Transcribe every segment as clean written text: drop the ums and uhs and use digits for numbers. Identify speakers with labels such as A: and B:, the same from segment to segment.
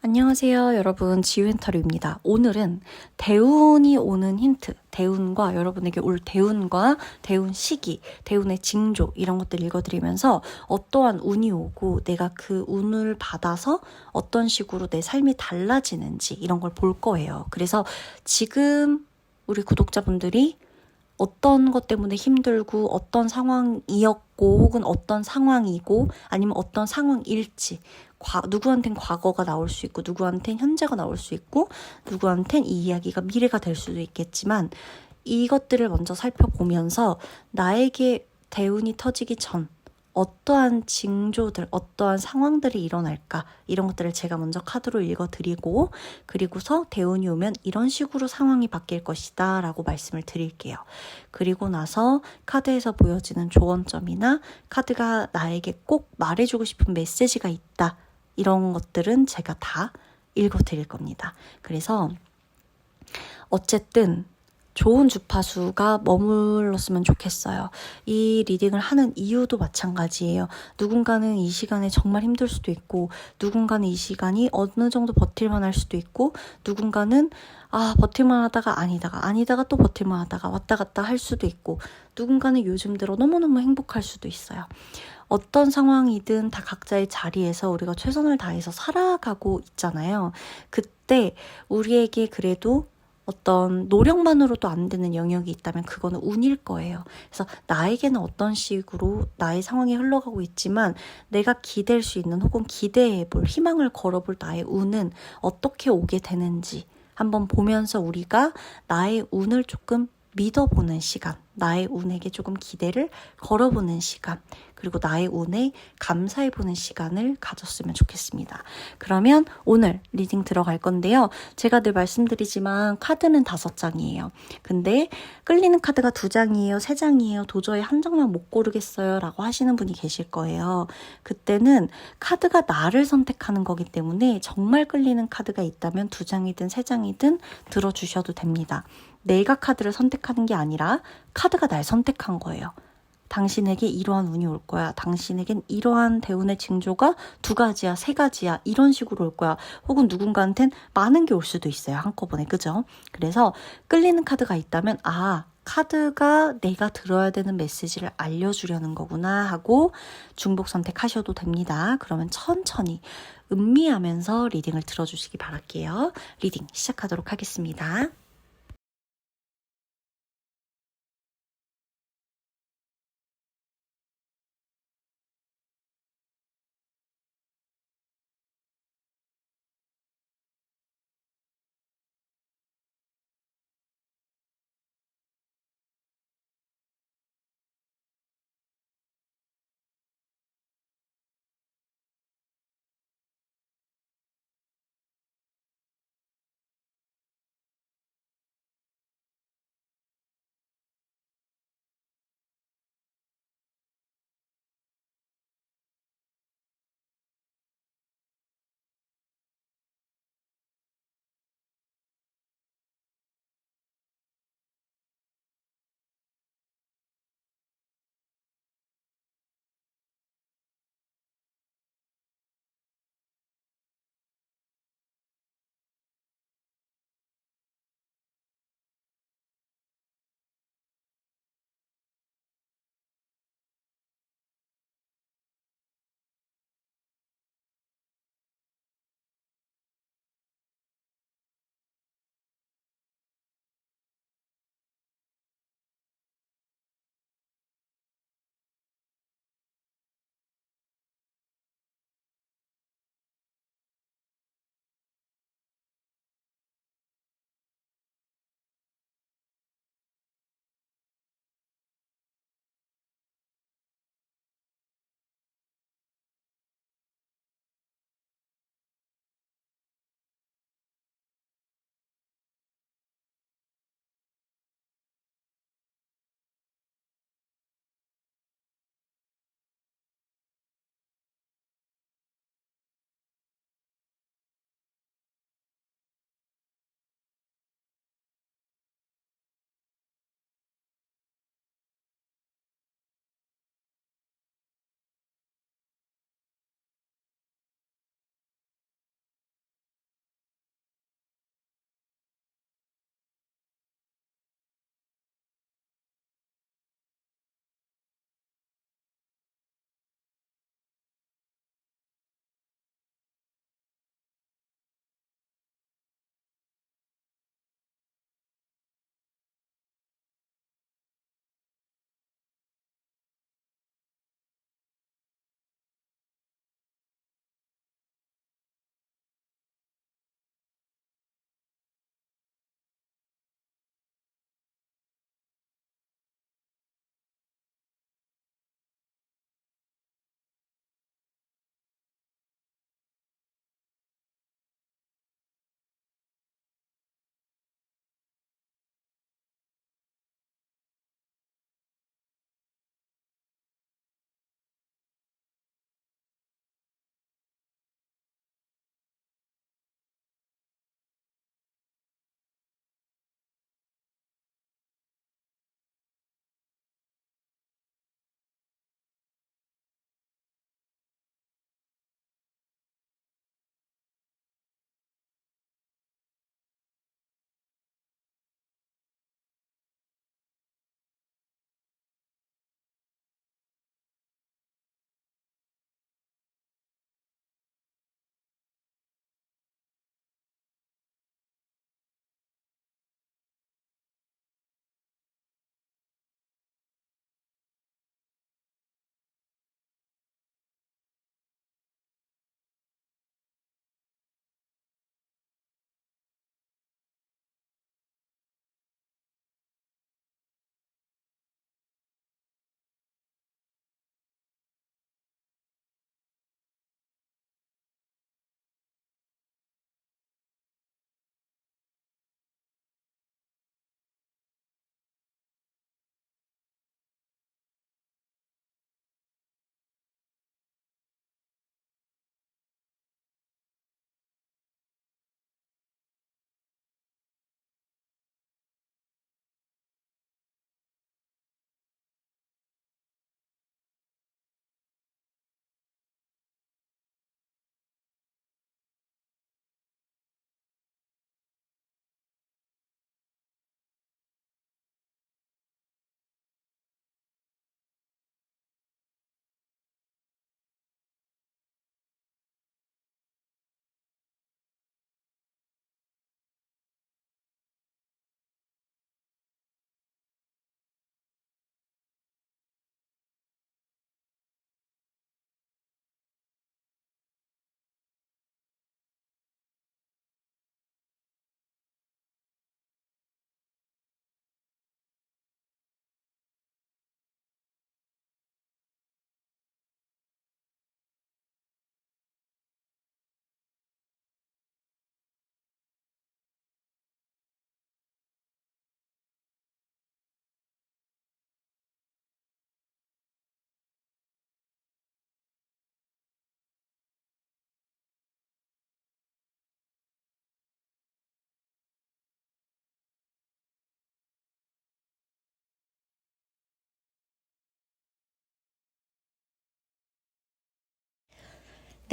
A: 안녕하세요, 여러분. 지유엔터류입니다. 오늘은 대운이 오는 힌트, 대운과 여러분에게 올 대운과 대운 시기, 대운의 징조 이런 것들 읽어드리면서 어떠한 운이 오고 내가 그 운을 받아서 어떤 식으로 내 삶이 달라지는지 이런 걸 볼 거예요. 그래서 지금 우리 구독자분들이 어떤 것 때문에 힘들고 어떤 상황이었고 혹은 어떤 상황이고 아니면 어떤 상황일지 누구한텐 과거가 나올 수 있고 누구한텐 현재가 나올 수 있고 누구한텐 이 이야기가 미래가 될 수도 있겠지만 이것들을 먼저 살펴보면서 나에게 대운이 터지기 전 어떠한 징조들, 어떠한 상황들이 일어날까 이런 것들을 제가 먼저 카드로 읽어드리고 그리고서 대운이 오면 이런 식으로 상황이 바뀔 것이다 라고 말씀을 드릴게요. 그리고 나서 카드에서 보여지는 조언점이나 카드가 나에게 꼭 말해주고 싶은 메시지가 있다 이런 것들은 제가 다 읽어드릴 겁니다. 그래서 어쨌든 좋은 주파수가 머물렀으면 좋겠어요. 이 리딩을 하는 이유도 마찬가지예요. 누군가는 이 시간에 정말 힘들 수도 있고 누군가는 이 시간이 어느 정도 버틸만 할 수도 있고 누군가는 버틸만 하다가 아니다가 또 버틸만 하다가 왔다 갔다 할 수도 있고 누군가는 요즘 들어 너무너무 행복할 수도 있어요. 어떤 상황이든 다 각자의 자리에서 우리가 최선을 다해서 살아가고 있잖아요. 그때 우리에게 그래도 어떤 노력만으로도 안 되는 영역이 있다면 그거는 운일 거예요. 그래서 나에게는 어떤 식으로 나의 상황이 흘러가고 있지만 내가 기댈 수 있는 혹은 기대해볼 희망을 걸어볼 나의 운은 어떻게 오게 되는지 한번 보면서 우리가 나의 운을 조금 믿어보는 시간, 나의 운에게 조금 기대를 걸어보는 시간, 그리고 나의 운에 감사해보는 시간을 가졌으면 좋겠습니다. 그러면 오늘 리딩 들어갈 건데요. 제가 늘 말씀드리지만 카드는 5장이에요. 근데 끌리는 카드가 2장이에요, 3장이에요, 도저히 한 장만 못 고르겠어요 라고 하시는 분이 계실 거예요. 그때는 카드가 나를 선택하는 거기 때문에 정말 끌리는 카드가 있다면 2장이든 3장이든 들어주셔도 됩니다. 내가 카드를 선택하는 게 아니라 카드가 날 선택한 거예요. 당신에게 이러한 운이 올 거야. 당신에겐 이러한 대운의 징조가 2가지야, 3가지야. 이런 식으로 올 거야. 혹은 누군가한텐 많은 게 올 수도 있어요. 한꺼번에. 그죠? 그래서 끌리는 카드가 있다면 카드가 내가 들어야 되는 메시지를 알려주려는 거구나 하고 중복 선택하셔도 됩니다. 그러면 천천히 음미하면서 리딩을 들어주시기 바랄게요. 리딩 시작하도록 하겠습니다.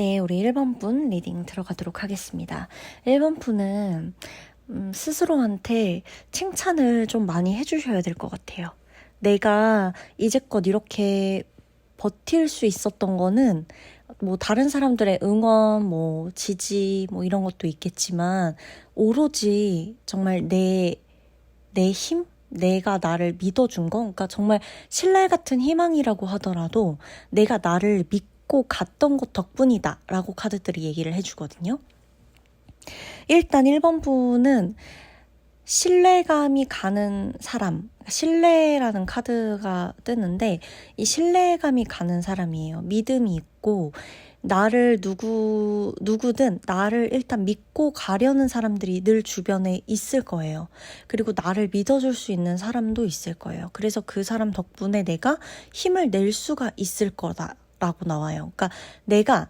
A: 네, 우리 1번 분 리딩 들어가도록 하겠습니다. 1번 분은 스스로한테 칭찬을 좀 많이 해주셔야 될 것 같아요. 내가 이제껏 이렇게 버틸 수 있었던 거는 뭐 다른 사람들의 응원, 뭐 지지, 뭐 이런 것도 있겠지만 오로지 정말 내 힘? 내가 나를 믿어준 거? 그러니까 정말 신랄 같은 희망이라고 하더라도 내가 나를 믿고 갔던 것 덕분이다 라고 카드들이 얘기를 해주거든요. 일단 1번 분은 신뢰감이 가는 사람, 신뢰라는 카드가 뜨는데 이 신뢰감이 가는 사람이에요. 믿음이 있고 나를 누구든 나를 일단 믿고 가려는 사람들이 늘 주변에 있을 거예요. 그리고 나를 믿어줄 수 있는 사람도 있을 거예요. 그래서 그 사람 덕분에 내가 힘을 낼 수가 있을 거다라고 나와요. 그러니까 내가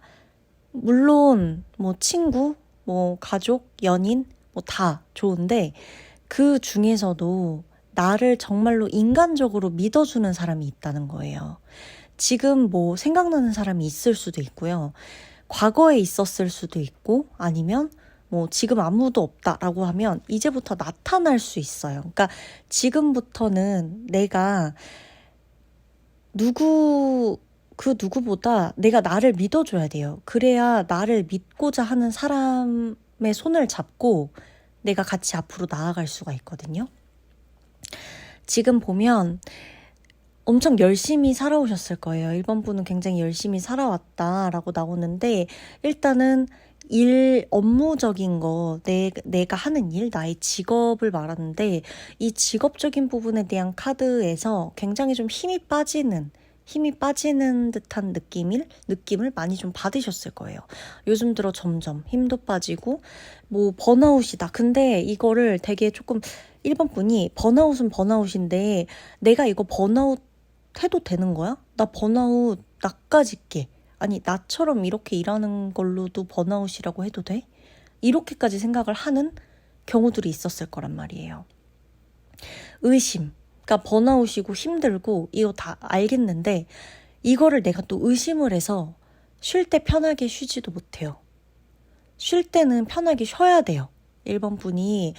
A: 물론 뭐 친구, 뭐 가족, 연인 뭐 다 좋은데 그 중에서도 나를 정말로 인간적으로 믿어주는 사람이 있다는 거예요. 지금 뭐 생각나는 사람이 있을 수도 있고요. 과거에 있었을 수도 있고 아니면 뭐 지금 아무도 없다라고 하면 이제부터 나타날 수 있어요. 그러니까 지금부터는 내가 그 누구보다 내가 나를 믿어줘야 돼요. 그래야 나를 믿고자 하는 사람의 손을 잡고 내가 같이 앞으로 나아갈 수가 있거든요. 지금 보면 엄청 열심히 살아오셨을 거예요. 1번 분은 굉장히 열심히 살아왔다라고 나오는데 일단은 업무적인 거, 내가 하는 일, 나의 직업을 말하는데 이 직업적인 부분에 대한 카드에서 굉장히 좀 힘이 빠지는 듯한 느낌을 많이 좀 받으셨을 거예요. 요즘 들어 점점 힘도 빠지고 뭐 번아웃이다. 근데 이거를 되게 조금 1번 분이 번아웃은 번아웃인데 내가 이거 번아웃 해도 되는 거야? 나 번아웃 나까지 게 아니 나처럼 이렇게 일하는 걸로도 번아웃이라고 해도 돼? 이렇게까지 생각을 하는 경우들이 있었을 거란 말이에요. 의심. 그러니까 번아웃이고 힘들고 이거 다 알겠는데 이거를 내가 또 의심을 해서 쉴 때 편하게 쉬지도 못해요. 쉴 때는 편하게 쉬어야 돼요. 1번 분이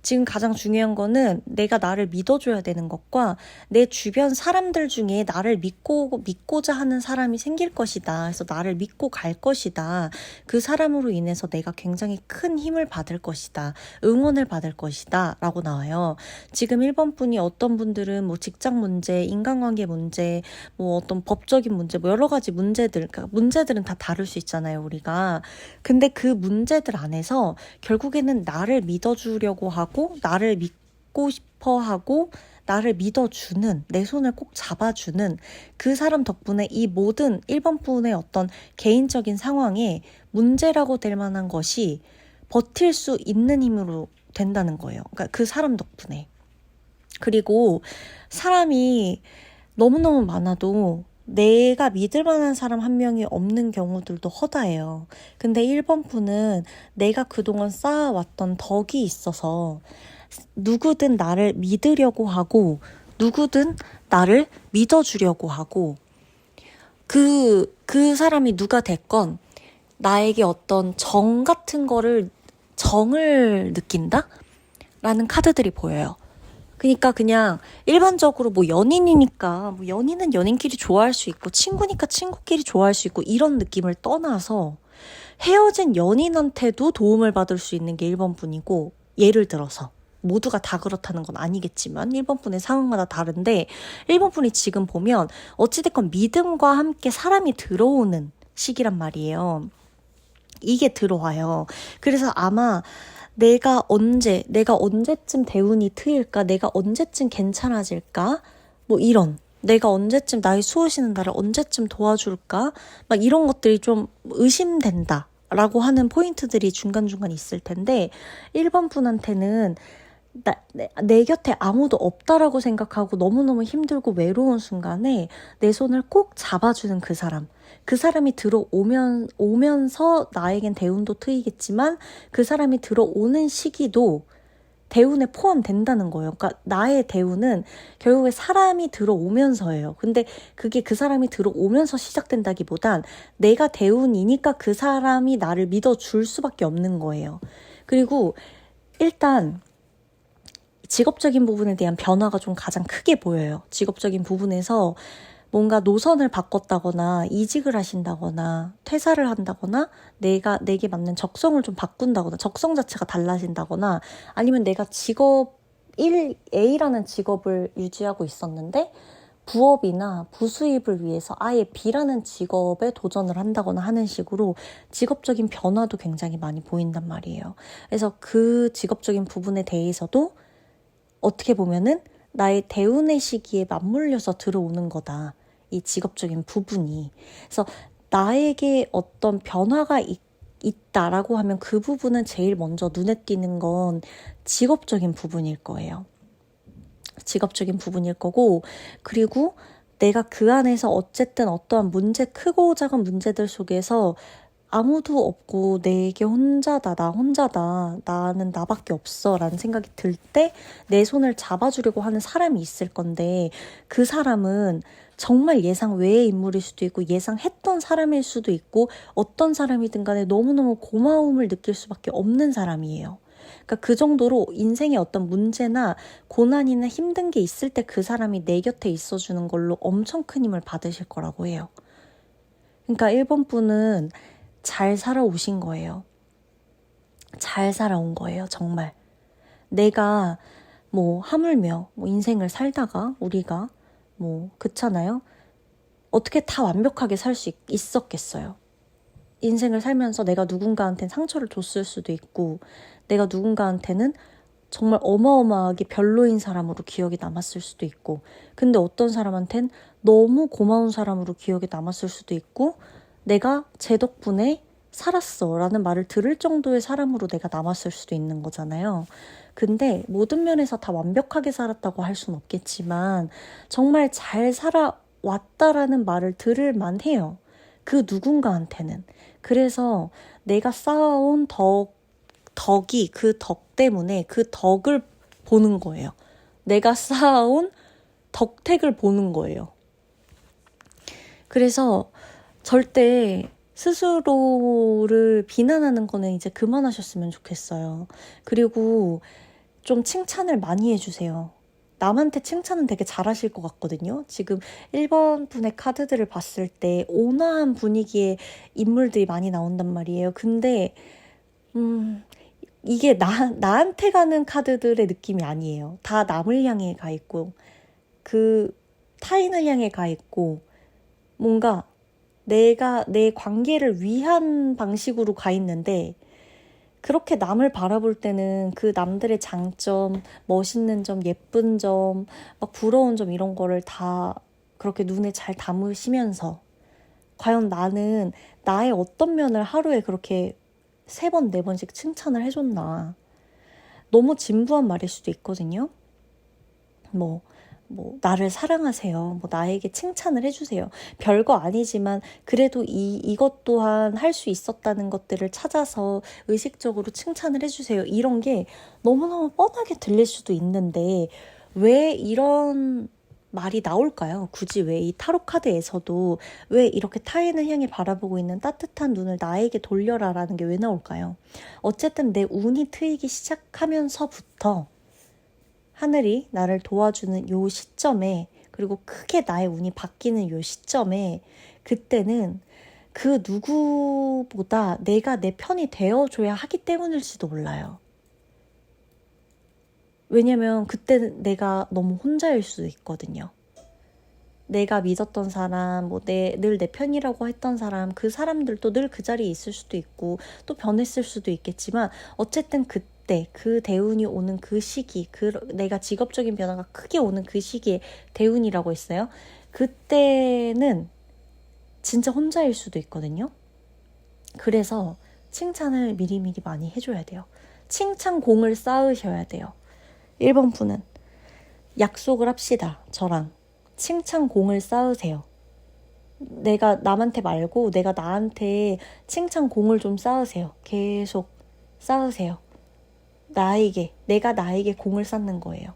A: 지금 가장 중요한 거는 내가 나를 믿어줘야 되는 것과 내 주변 사람들 중에 나를 믿고자 하는 사람이 생길 것이다. 그래서 나를 믿고 갈 것이다. 그 사람으로 인해서 내가 굉장히 큰 힘을 받을 것이다. 응원을 받을 것이다. 라고 나와요. 지금 1번 분이 어떤 분들은 뭐 직장 문제, 인간관계 문제, 뭐 어떤 법적인 문제, 뭐 여러 가지 문제들, 그러니까 문제들은 다 다를 수 있잖아요, 우리가. 근데 그 문제들 안에서 결국에는 나를 믿어주려고 하고 나를 믿고 싶어 하고 나를 믿어주는 내 손을 꼭 잡아주는 그 사람 덕분에 이 모든 1번 분의 어떤 개인적인 상황에 문제라고 될 만한 것이 버틸 수 있는 힘으로 된다는 거예요. 그러니까 그 사람 덕분에. 그리고 사람이 너무너무 많아도 내가 믿을 만한 사람 한 명이 없는 경우들도 허다해요. 근데 1번 분은 내가 그동안 쌓아왔던 덕이 있어서 누구든 나를 믿으려고 하고 누구든 나를 믿어주려고 하고 그 사람이 누가 됐건 나에게 어떤 정을 느낀다? 라는 카드들이 보여요. 그러니까 그냥 일반적으로 뭐 연인이니까 뭐 연인은 연인끼리 좋아할 수 있고 친구니까 친구끼리 좋아할 수 있고 이런 느낌을 떠나서 헤어진 연인한테도 도움을 받을 수 있는 게 1번 분이고 예를 들어서 모두가 다 그렇다는 건 아니겠지만 1번 분의 상황마다 다른데 1번 분이 지금 보면 어찌됐건 믿음과 함께 사람이 들어오는 시기란 말이에요. 이게 들어와요. 그래서 아마 내가 언제쯤 대운이 트일까? 내가 언제쯤 괜찮아질까? 뭐 이런. 내가 언제쯤 나의 수호신은 나를 언제쯤 도와줄까? 막 이런 것들이 좀 의심된다. 라고 하는 포인트들이 중간중간 있을 텐데 1번 분한테는 내 곁에 아무도 없다라고 생각하고 너무너무 힘들고 외로운 순간에 내 손을 꼭 잡아주는 그 사람이 오면서 나에겐 대운도 트이겠지만 그 사람이 들어오는 시기도 대운에 포함된다는 거예요. 그러니까 나의 대운은 결국에 사람이 들어오면서예요. 근데 그게 그 사람이 들어오면서 시작된다기보단 내가 대운이니까 그 사람이 나를 믿어줄 수밖에 없는 거예요. 그리고 일단 직업적인 부분에 대한 변화가 좀 가장 크게 보여요. 직업적인 부분에서 뭔가 노선을 바꿨다거나 이직을 하신다거나 퇴사를 한다거나 내게 맞는 적성을 좀 바꾼다거나 적성 자체가 달라진다거나 아니면 내가 직업 A라는 직업을 유지하고 있었는데 부업이나 부수입을 위해서 아예 B라는 직업에 도전을 한다거나 하는 식으로 직업적인 변화도 굉장히 많이 보인단 말이에요. 그래서 그 직업적인 부분에 대해서도 어떻게 보면은 나의 대운의 시기에 맞물려서 들어오는 거다. 이 직업적인 부분이. 그래서 나에게 어떤 변화가 있다라고 하면 그 부분은 제일 먼저 눈에 띄는 건 직업적인 부분일 거예요. 직업적인 부분일 거고, 그리고 내가 그 안에서 어쨌든 어떠한 크고 작은 문제들 속에서 아무도 없고 내게 혼자다, 나 혼자다, 나는 나밖에 없어 라는 생각이 들 때 내 손을 잡아주려고 하는 사람이 있을 건데 그 사람은 정말 예상 외의 인물일 수도 있고 예상했던 사람일 수도 있고 어떤 사람이든 간에 너무너무 고마움을 느낄 수밖에 없는 사람이에요. 그러니까 그 정도로 인생에 어떤 문제나 고난이나 힘든 게 있을 때 그 사람이 내 곁에 있어주는 걸로 엄청 큰 힘을 받으실 거라고 해요. 그러니까 1번 분은 잘 살아오신 거예요. 잘 살아온 거예요, 정말. 내가 하물며 인생을 살다가 우리가 그렇잖아요. 어떻게 다 완벽하게 살 수 있었겠어요. 인생을 살면서 내가 누군가한테는 상처를 줬을 수도 있고 내가 누군가한테는 정말 어마어마하게 별로인 사람으로 기억이 남았을 수도 있고 근데 어떤 사람한테는 너무 고마운 사람으로 기억이 남았을 수도 있고 내가 제 덕분에 살았어 라는 말을 들을 정도의 사람으로 내가 남았을 수도 있는 거잖아요. 근데 모든 면에서 다 완벽하게 살았다고 할 수는 없겠지만 정말 잘 살아왔다라는 말을 들을 만해요. 그 누군가한테는. 그래서 내가 쌓아온 덕이 그 덕 때문에 그 덕을 보는 거예요. 내가 쌓아온 덕택을 보는 거예요. 그래서 절대 스스로를 비난하는 거는 이제 그만하셨으면 좋겠어요. 그리고 좀 칭찬을 많이 해주세요. 남한테 칭찬은 되게 잘하실 것 같거든요. 지금 1번 분의 카드들을 봤을 때 온화한 분위기의 인물들이 많이 나온단 말이에요. 근데 이게 나한테 가는 카드들의 느낌이 아니에요. 다 남을 향해 가 있고 그 타인을 향해 가 있고 뭔가 내가 내 관계를 위한 방식으로 가 있는데 그렇게 남을 바라볼 때는 그 남들의 장점, 멋있는 점, 예쁜 점, 막 부러운 점 이런 거를 다 그렇게 눈에 잘 담으시면서 과연 나는 나의 어떤 면을 하루에 그렇게 3번, 4번씩 칭찬을 해줬나. 너무 진부한 말일 수도 있거든요. 나를 사랑하세요. 나에게 칭찬을 해주세요. 별거 아니지만 그래도 이것 또한 할 수 있었다는 것들을 찾아서 의식적으로 칭찬을 해주세요. 이런 게 너무너무 뻔하게 들릴 수도 있는데 왜 이런 말이 나올까요? 굳이 왜 이 타로 카드에서도 왜 이렇게 타인을 향해 바라보고 있는 따뜻한 눈을 나에게 돌려라 라는 게 왜 나올까요? 어쨌든 내 운이 트이기 시작하면서부터 하늘이 나를 도와주는 요 시점에 그리고 크게 나의 운이 바뀌는 요 시점에 그때는 그 누구보다 내가 내 편이 되어줘야 하기 때문일지도 몰라요. 왜냐면 그때는 내가 너무 혼자일 수도 있거든요. 내가 믿었던 사람, 늘 내 편이라고 했던 사람, 그 사람들도 늘 그 자리에 있을 수도 있고 또 변했을 수도 있겠지만 어쨌든 그때 그 대운이 오는 그 시기, 내가 직업적인 변화가 크게 오는 그 시기에 대운이라고 했어요. 그때는 진짜 혼자일 수도 있거든요. 그래서 칭찬을 미리미리 많이 해줘야 돼요. 칭찬공을 쌓으셔야 돼요. 1번 분은 약속을 합시다. 저랑. 칭찬공을 쌓으세요. 내가 남한테 말고 내가 나한테 칭찬공을 좀 쌓으세요. 계속 쌓으세요. 내가 나에게 공을 쌓는 거예요.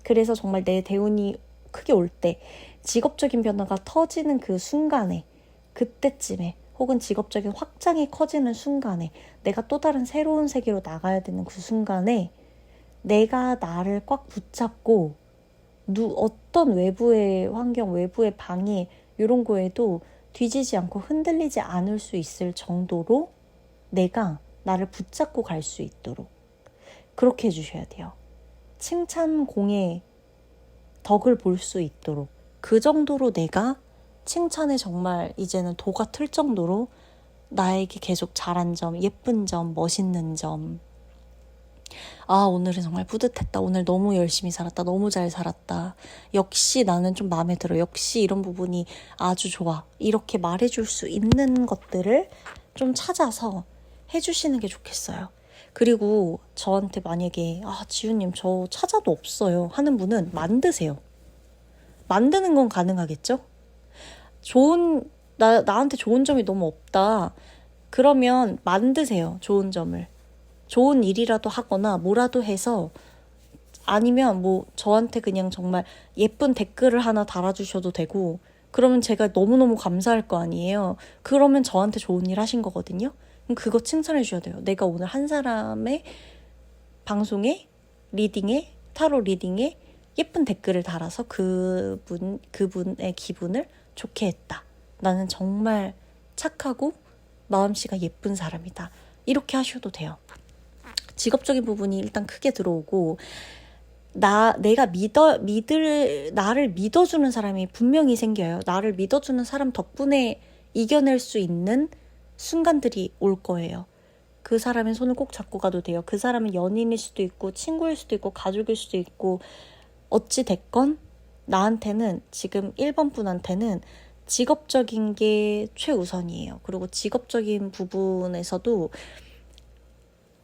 A: 그래서 정말 내 대운이 크게 올 때, 직업적인 변화가 터지는 그 순간에, 그때쯤에, 혹은 직업적인 확장이 커지는 순간에, 내가 또 다른 새로운 세계로 나가야 되는 그 순간에 내가 나를 꽉 붙잡고 어떤 외부의 환경, 외부의 방해 이런 거에도 뒤지지 않고 흔들리지 않을 수 있을 정도로 내가 나를 붙잡고 갈 수 있도록 그렇게 해주셔야 돼요. 칭찬공의 덕을 볼 수 있도록 그 정도로 내가 칭찬에 정말 이제는 도가 틀 정도로 나에게 계속 잘한 점, 예쁜 점, 멋있는 점. 아, 오늘은 정말 뿌듯했다. 오늘 너무 열심히 살았다. 너무 잘 살았다. 역시 나는 좀 마음에 들어. 역시 이런 부분이 아주 좋아. 이렇게 말해줄 수 있는 것들을 좀 찾아서 해주시는 게 좋겠어요. 그리고 저한테 만약에 지훈님 저 찾아도 없어요 하는 분은 만드세요. 만드는 건 가능하겠죠? 나한테 좋은 점이 너무 없다. 그러면 만드세요. 좋은 점을. 좋은 일이라도 하거나 뭐라도 해서, 아니면 뭐 저한테 그냥 정말 예쁜 댓글을 하나 달아주셔도 되고, 그러면 제가 너무너무 감사할 거 아니에요. 그러면 저한테 좋은 일 하신 거거든요. 그럼 그거 칭찬해 주셔야 돼요. 내가 오늘 한 사람의 방송에, 리딩에, 타로 리딩에 예쁜 댓글을 달아서 그분의 기분을 좋게 했다. 나는 정말 착하고 마음씨가 예쁜 사람이다. 이렇게 하셔도 돼요. 직업적인 부분이 일단 크게 들어오고, 내가 나를 믿어주는 사람이 분명히 생겨요. 나를 믿어주는 사람 덕분에 이겨낼 수 있는 순간들이 올 거예요. 그 사람의 손을 꼭 잡고 가도 돼요. 그 사람은 연인일 수도 있고, 친구일 수도 있고, 가족일 수도 있고, 어찌 됐건 나한테는, 지금 1번 분한테는 직업적인 게 최우선이에요. 그리고 직업적인 부분에서도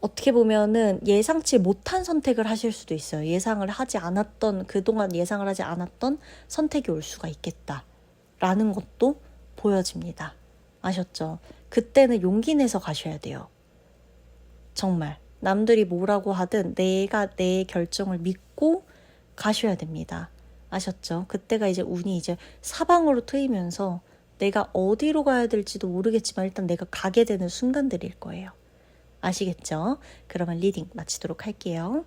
A: 어떻게 보면은 예상치 못한 선택을 하실 수도 있어요. 그동안 예상을 하지 않았던 선택이 올 수가 있겠다라는 것도 보여집니다. 아셨죠? 그때는 용기 내서 가셔야 돼요. 정말 남들이 뭐라고 하든 내가 내 결정을 믿고 가셔야 됩니다. 아셨죠? 그때가 이제 운이 이제 사방으로 트이면서 내가 어디로 가야 될지도 모르겠지만 일단 내가 가게 되는 순간들일 거예요. 아시겠죠? 그러면 리딩 마치도록 할게요.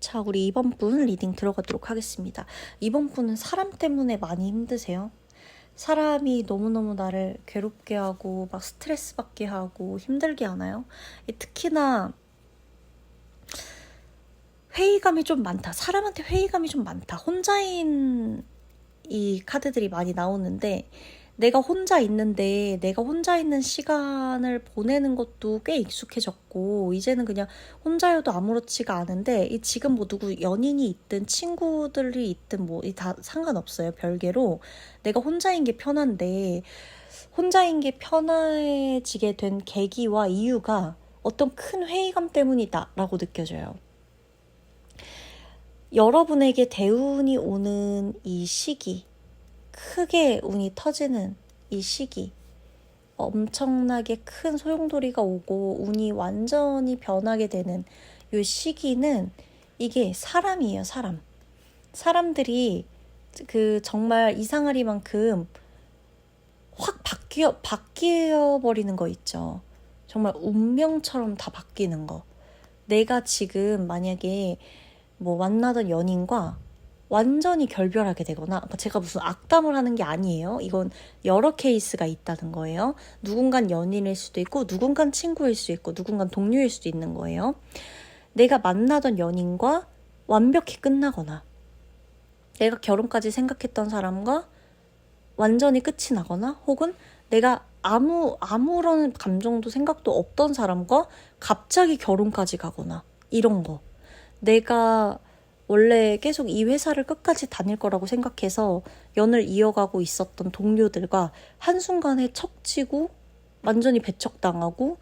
A: 자, 우리 2번 분 리딩 들어가도록 하겠습니다. 2번 분은 사람 때문에 많이 힘드세요. 사람이 너무너무 나를 괴롭게 하고 막 스트레스 받게 하고 힘들게 하나요? 특히나 회의감이 좀 많다. 사람한테 회의감이 좀 많다. 혼자인 이 카드들이 많이 나오는데, 내가 혼자 있는 시간을 보내는 것도 꽤 익숙해졌고, 이제는 그냥 혼자여도 아무렇지가 않은데, 지금 뭐 누구 연인이 있든 친구들이 있든 뭐 다 상관없어요. 별개로 내가 혼자인 게 편한데, 혼자인 게 편해지게 된 계기와 이유가 어떤 큰 회의감 때문이다라고 느껴져요. 여러분에게 대운이 오는 이 시기, 크게 운이 터지는 이 시기, 엄청나게 큰 소용돌이가 오고 운이 완전히 변하게 되는 이 시기는, 이게 사람이에요. 사람들이 정말 이상하리만큼 확 바뀌어 버리는 거 있죠. 정말 운명처럼 다 바뀌는 거. 내가 지금 만약에 뭐 만나던 연인과 완전히 결별하게 되거나, 제가 무슨 악담을 하는 게 아니에요. 이건 여러 케이스가 있다는 거예요. 누군간 연인일 수도 있고, 누군간 친구일 수 있고, 누군간 동료일 수도 있는 거예요. 내가 만나던 연인과 완벽히 끝나거나, 내가 결혼까지 생각했던 사람과 완전히 끝이 나거나 혹은 내가 아무런 감정도 생각도 없던 사람과 갑자기 결혼까지 가거나 이런 거. 내가 원래 계속 이 회사를 끝까지 다닐 거라고 생각해서 연을 이어가고 있었던 동료들과 한순간에 척지고 완전히 배척당하고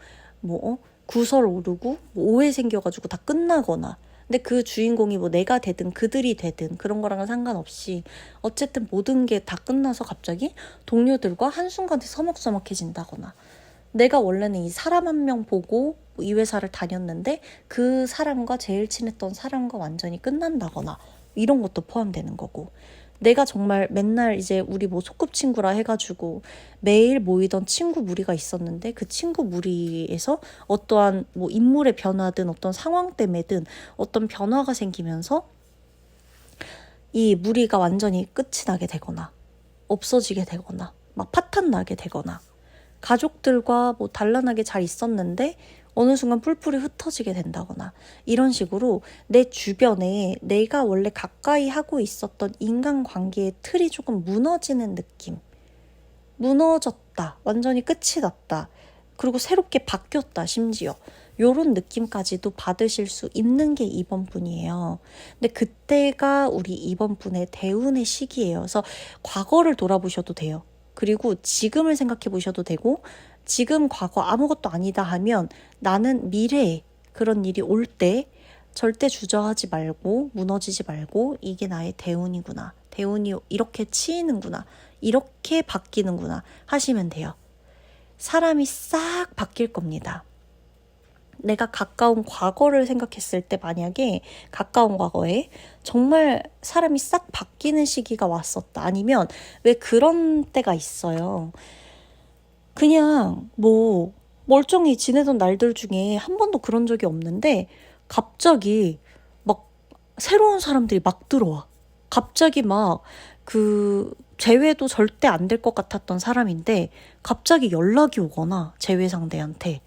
A: 구설 오르고 오해 생겨가지고 다 끝나거나. 근데 그 주인공이 내가 되든 그들이 되든 그런 거랑은 상관없이 어쨌든 모든 게 다 끝나서 갑자기 동료들과 한순간에 서먹서먹해진다거나, 내가 원래는 이 사람 한 명 보고 이 회사를 다녔는데 그 사람과 제일 친했던 사람과 완전히 끝난다거나 이런 것도 포함되는 거고, 내가 정말 맨날 이제 우리 소꿉친구라 해가지고 매일 모이던 친구 무리가 있었는데 그 친구 무리에서 어떠한 인물의 변화든 어떤 상황 때문에든 어떤 변화가 생기면서 이 무리가 완전히 끝이 나게 되거나 없어지게 되거나 막 파탄 나게 되거나, 가족들과 단란하게 잘 있었는데 어느 순간 뿔뿔이 흩어지게 된다거나, 이런 식으로 내 주변에 내가 원래 가까이 하고 있었던 인간관계의 틀이 조금 무너지는 느낌. 무너졌다. 완전히 끝이 났다. 그리고 새롭게 바뀌었다. 심지어. 요런 느낌까지도 받으실 수 있는 게 이번 분이에요. 근데 그때가 우리 이번 분의 대운의 시기예요. 그래서 과거를 돌아보셔도 돼요. 그리고 지금을 생각해 보셔도 되고, 지금 과거 아무것도 아니다 하면 나는 미래에 그런 일이 올 때 절대 주저하지 말고 무너지지 말고 이게 나의 대운이구나. 대운이 이렇게 치이는구나. 이렇게 바뀌는구나 하시면 돼요. 사람이 싹 바뀔 겁니다. 내가 가까운 과거를 생각했을 때 만약에 가까운 과거에 정말 사람이 싹 바뀌는 시기가 왔었다. 아니면 왜 그런 때가 있어요. 그냥 멀쩡히 지내던 날들 중에 한 번도 그런 적이 없는데 갑자기 막 새로운 사람들이 막 들어와. 갑자기 막 재회도 절대 안 될 것 같았던 사람인데 갑자기 연락이 오거나, 재회 상대한테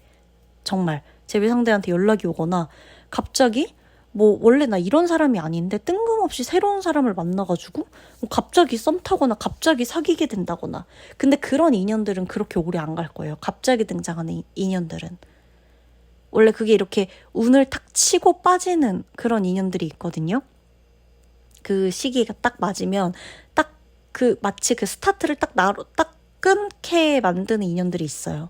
A: 정말 재회 상대한테 연락이 오거나, 갑자기 원래 나 이런 사람이 아닌데 뜬금없이 새로운 사람을 만나가지고 갑자기 썸 타거나 갑자기 사귀게 된다거나. 근데 그런 인연들은 그렇게 오래 안 갈 거예요. 갑자기 등장하는 인연들은. 원래 그게 이렇게 운을 탁 치고 빠지는 그런 인연들이 있거든요. 그 시기가 딱 맞으면 마치 그 스타트를 딱 끊게 만드는 인연들이 있어요.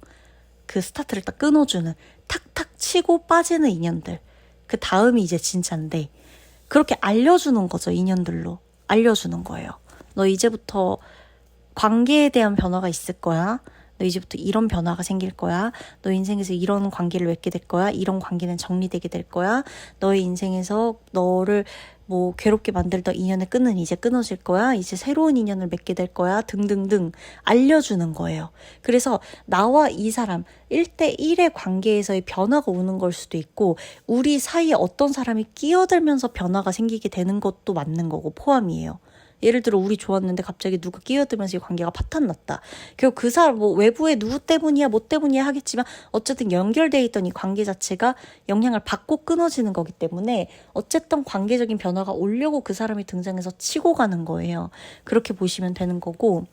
A: 그 스타트를 딱 끊어주는, 탁탁 치고 빠지는 인연들. 그 다음이 이제 진짜인데, 그렇게 알려주는 거죠. 인연들로 알려주는 거예요. 너 이제부터 관계에 대한 변화가 있을 거야. 너 이제부터 이런 변화가 생길 거야. 너 인생에서 이런 관계를 맺게 될 거야. 이런 관계는 정리되게 될 거야. 너의 인생에서 너를 괴롭게 만들던 인연의 끈은 이제 끊어질 거야. 이제 새로운 인연을 맺게 될 거야. 등등등 알려주는 거예요. 그래서 나와 이 사람 1대1의 관계에서의 변화가 오는 걸 수도 있고, 우리 사이에 어떤 사람이 끼어들면서 변화가 생기게 되는 것도 맞는 거고 포함이에요. 예를 들어 우리 좋았는데 갑자기 누가 끼어들면서 이 관계가 파탄났다. 결국 그 사람 외부에 누구 때문이야 뭐 때문이야 하겠지만 어쨌든 연결돼 있던 이 관계 자체가 영향을 받고 끊어지는 거기 때문에 어쨌든 관계적인 변화가 오려고 그 사람이 등장해서 치고 가는 거예요. 그렇게 보시면 되는 거고,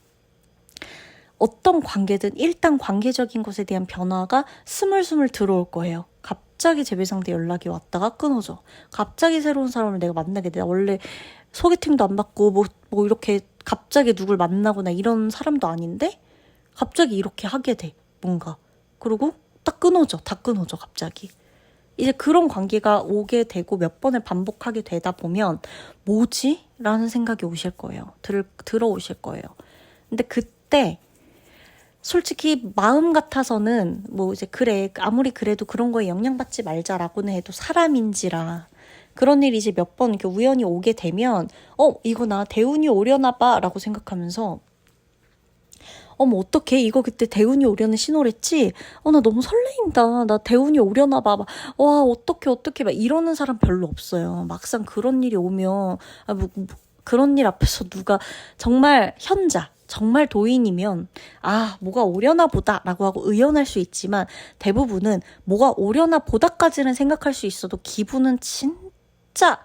A: 어떤 관계든 일단 관계적인 것에 대한 변화가 스물스물 들어올 거예요. 갑자기 재배상대 연락이 왔다가 끊어져. 갑자기 새로운 사람을 내가 만나게 돼. 원래 소개팅도 안 받고 이렇게 갑자기 누굴 만나거나 이런 사람도 아닌데 갑자기 이렇게 하게 돼. 뭔가. 그리고 딱 끊어져. 다 끊어져 갑자기. 이제 그런 관계가 오게 되고 몇 번을 반복하게 되다 보면 뭐지? 라는 생각이 오실 거예요. 들어오실 거예요. 근데 그때 솔직히 마음 같아서는 이제 그래 아무리 그래도 그런 거에 영향받지 말자라고는 해도 사람인지라 그런 일이 이제 몇 번 이렇게 우연히 오게 되면 이거 나 대운이 오려나 봐 라고 생각하면서 어떡해 이거 그때 대운이 오려는 신호랬지? 나 너무 설레인다. 나 대운이 오려나 봐. 와 어떡해 막 이러는 사람 별로 없어요. 막상 그런 일이 오면 그런 일 앞에서 누가 정말 정말 도인이면 뭐가 오려나 보다 라고 하고 의연할 수 있지만, 대부분은 뭐가 오려나 보다까지는 생각할 수 있어도 기분은 진짜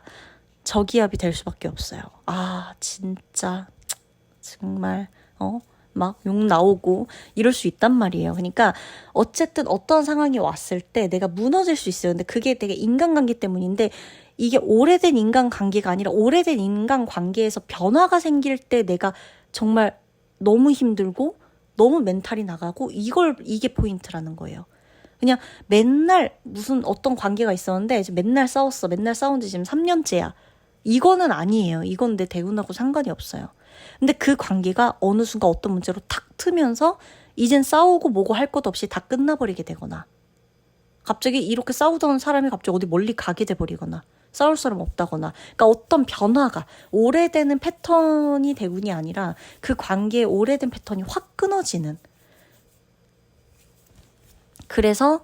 A: 저기압이 될 수밖에 없어요. 진짜 정말 막 욕 나오고 이럴 수 있단 말이에요. 그러니까 어쨌든 어떤 상황이 왔을 때 내가 무너질 수 있어요. 근데 그게 되게 인간관계 때문인데 이게 오래된 인간관계가 아니라 오래된 인간관계에서 변화가 생길 때 내가 정말 너무 힘들고 너무 멘탈이 나가고 이게 포인트라는 거예요. 그냥 맨날 무슨 어떤 관계가 있었는데 이제 맨날 싸웠어. 맨날 싸운 지 지금 3년째야. 이거는 아니에요. 이건 내 대운하고 상관이 없어요. 근데 그 관계가 어느 순간 어떤 문제로 탁 트면서 이젠 싸우고 뭐고 할 것 없이 다 끝나버리게 되거나 갑자기 이렇게 싸우던 사람이 갑자기 어디 멀리 가게 돼버리거나 싸울 사람 없다거나 그러니까 어떤 변화가 오래되는 패턴이 대운이 아니라 그 관계의 오래된 패턴이 확 끊어지는 그래서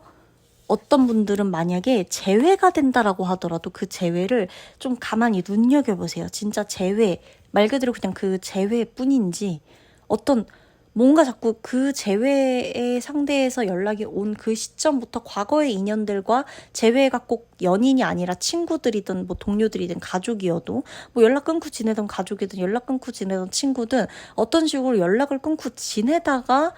A: 어떤 분들은 만약에 재회가 된다라고 하더라도 그 재회를 좀 가만히 눈여겨보세요. 진짜 재회, 말 그대로 그냥 그 재회뿐인지 어떤 뭔가 자꾸 그 재회의 상대에서 연락이 온 그 시점부터 과거의 인연들과 재회가 꼭 연인이 아니라 친구들이든 뭐 동료들이든 가족이어도 뭐 연락 끊고 지내던 가족이든 연락 끊고 지내던 친구든 어떤 식으로 연락을 끊고 지내다가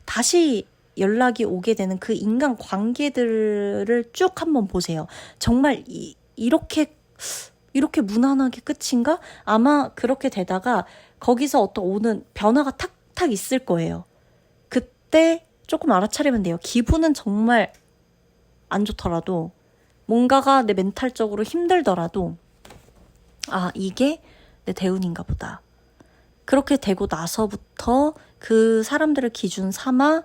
A: 다시 연락이 오게 되는 그 인간 관계들을 쭉 한번 보세요. 정말 이렇게 무난하게 끝인가? 아마 그렇게 되다가 거기서 어떤 오는 변화가 탁탁 있을 거예요. 그때 조금 알아차리면 돼요. 기분은 정말 안 좋더라도 뭔가가 내 멘탈적으로 힘들더라도 아, 이게 내 대운인가 보다. 그렇게 되고 나서부터 그 사람들을 기준 삼아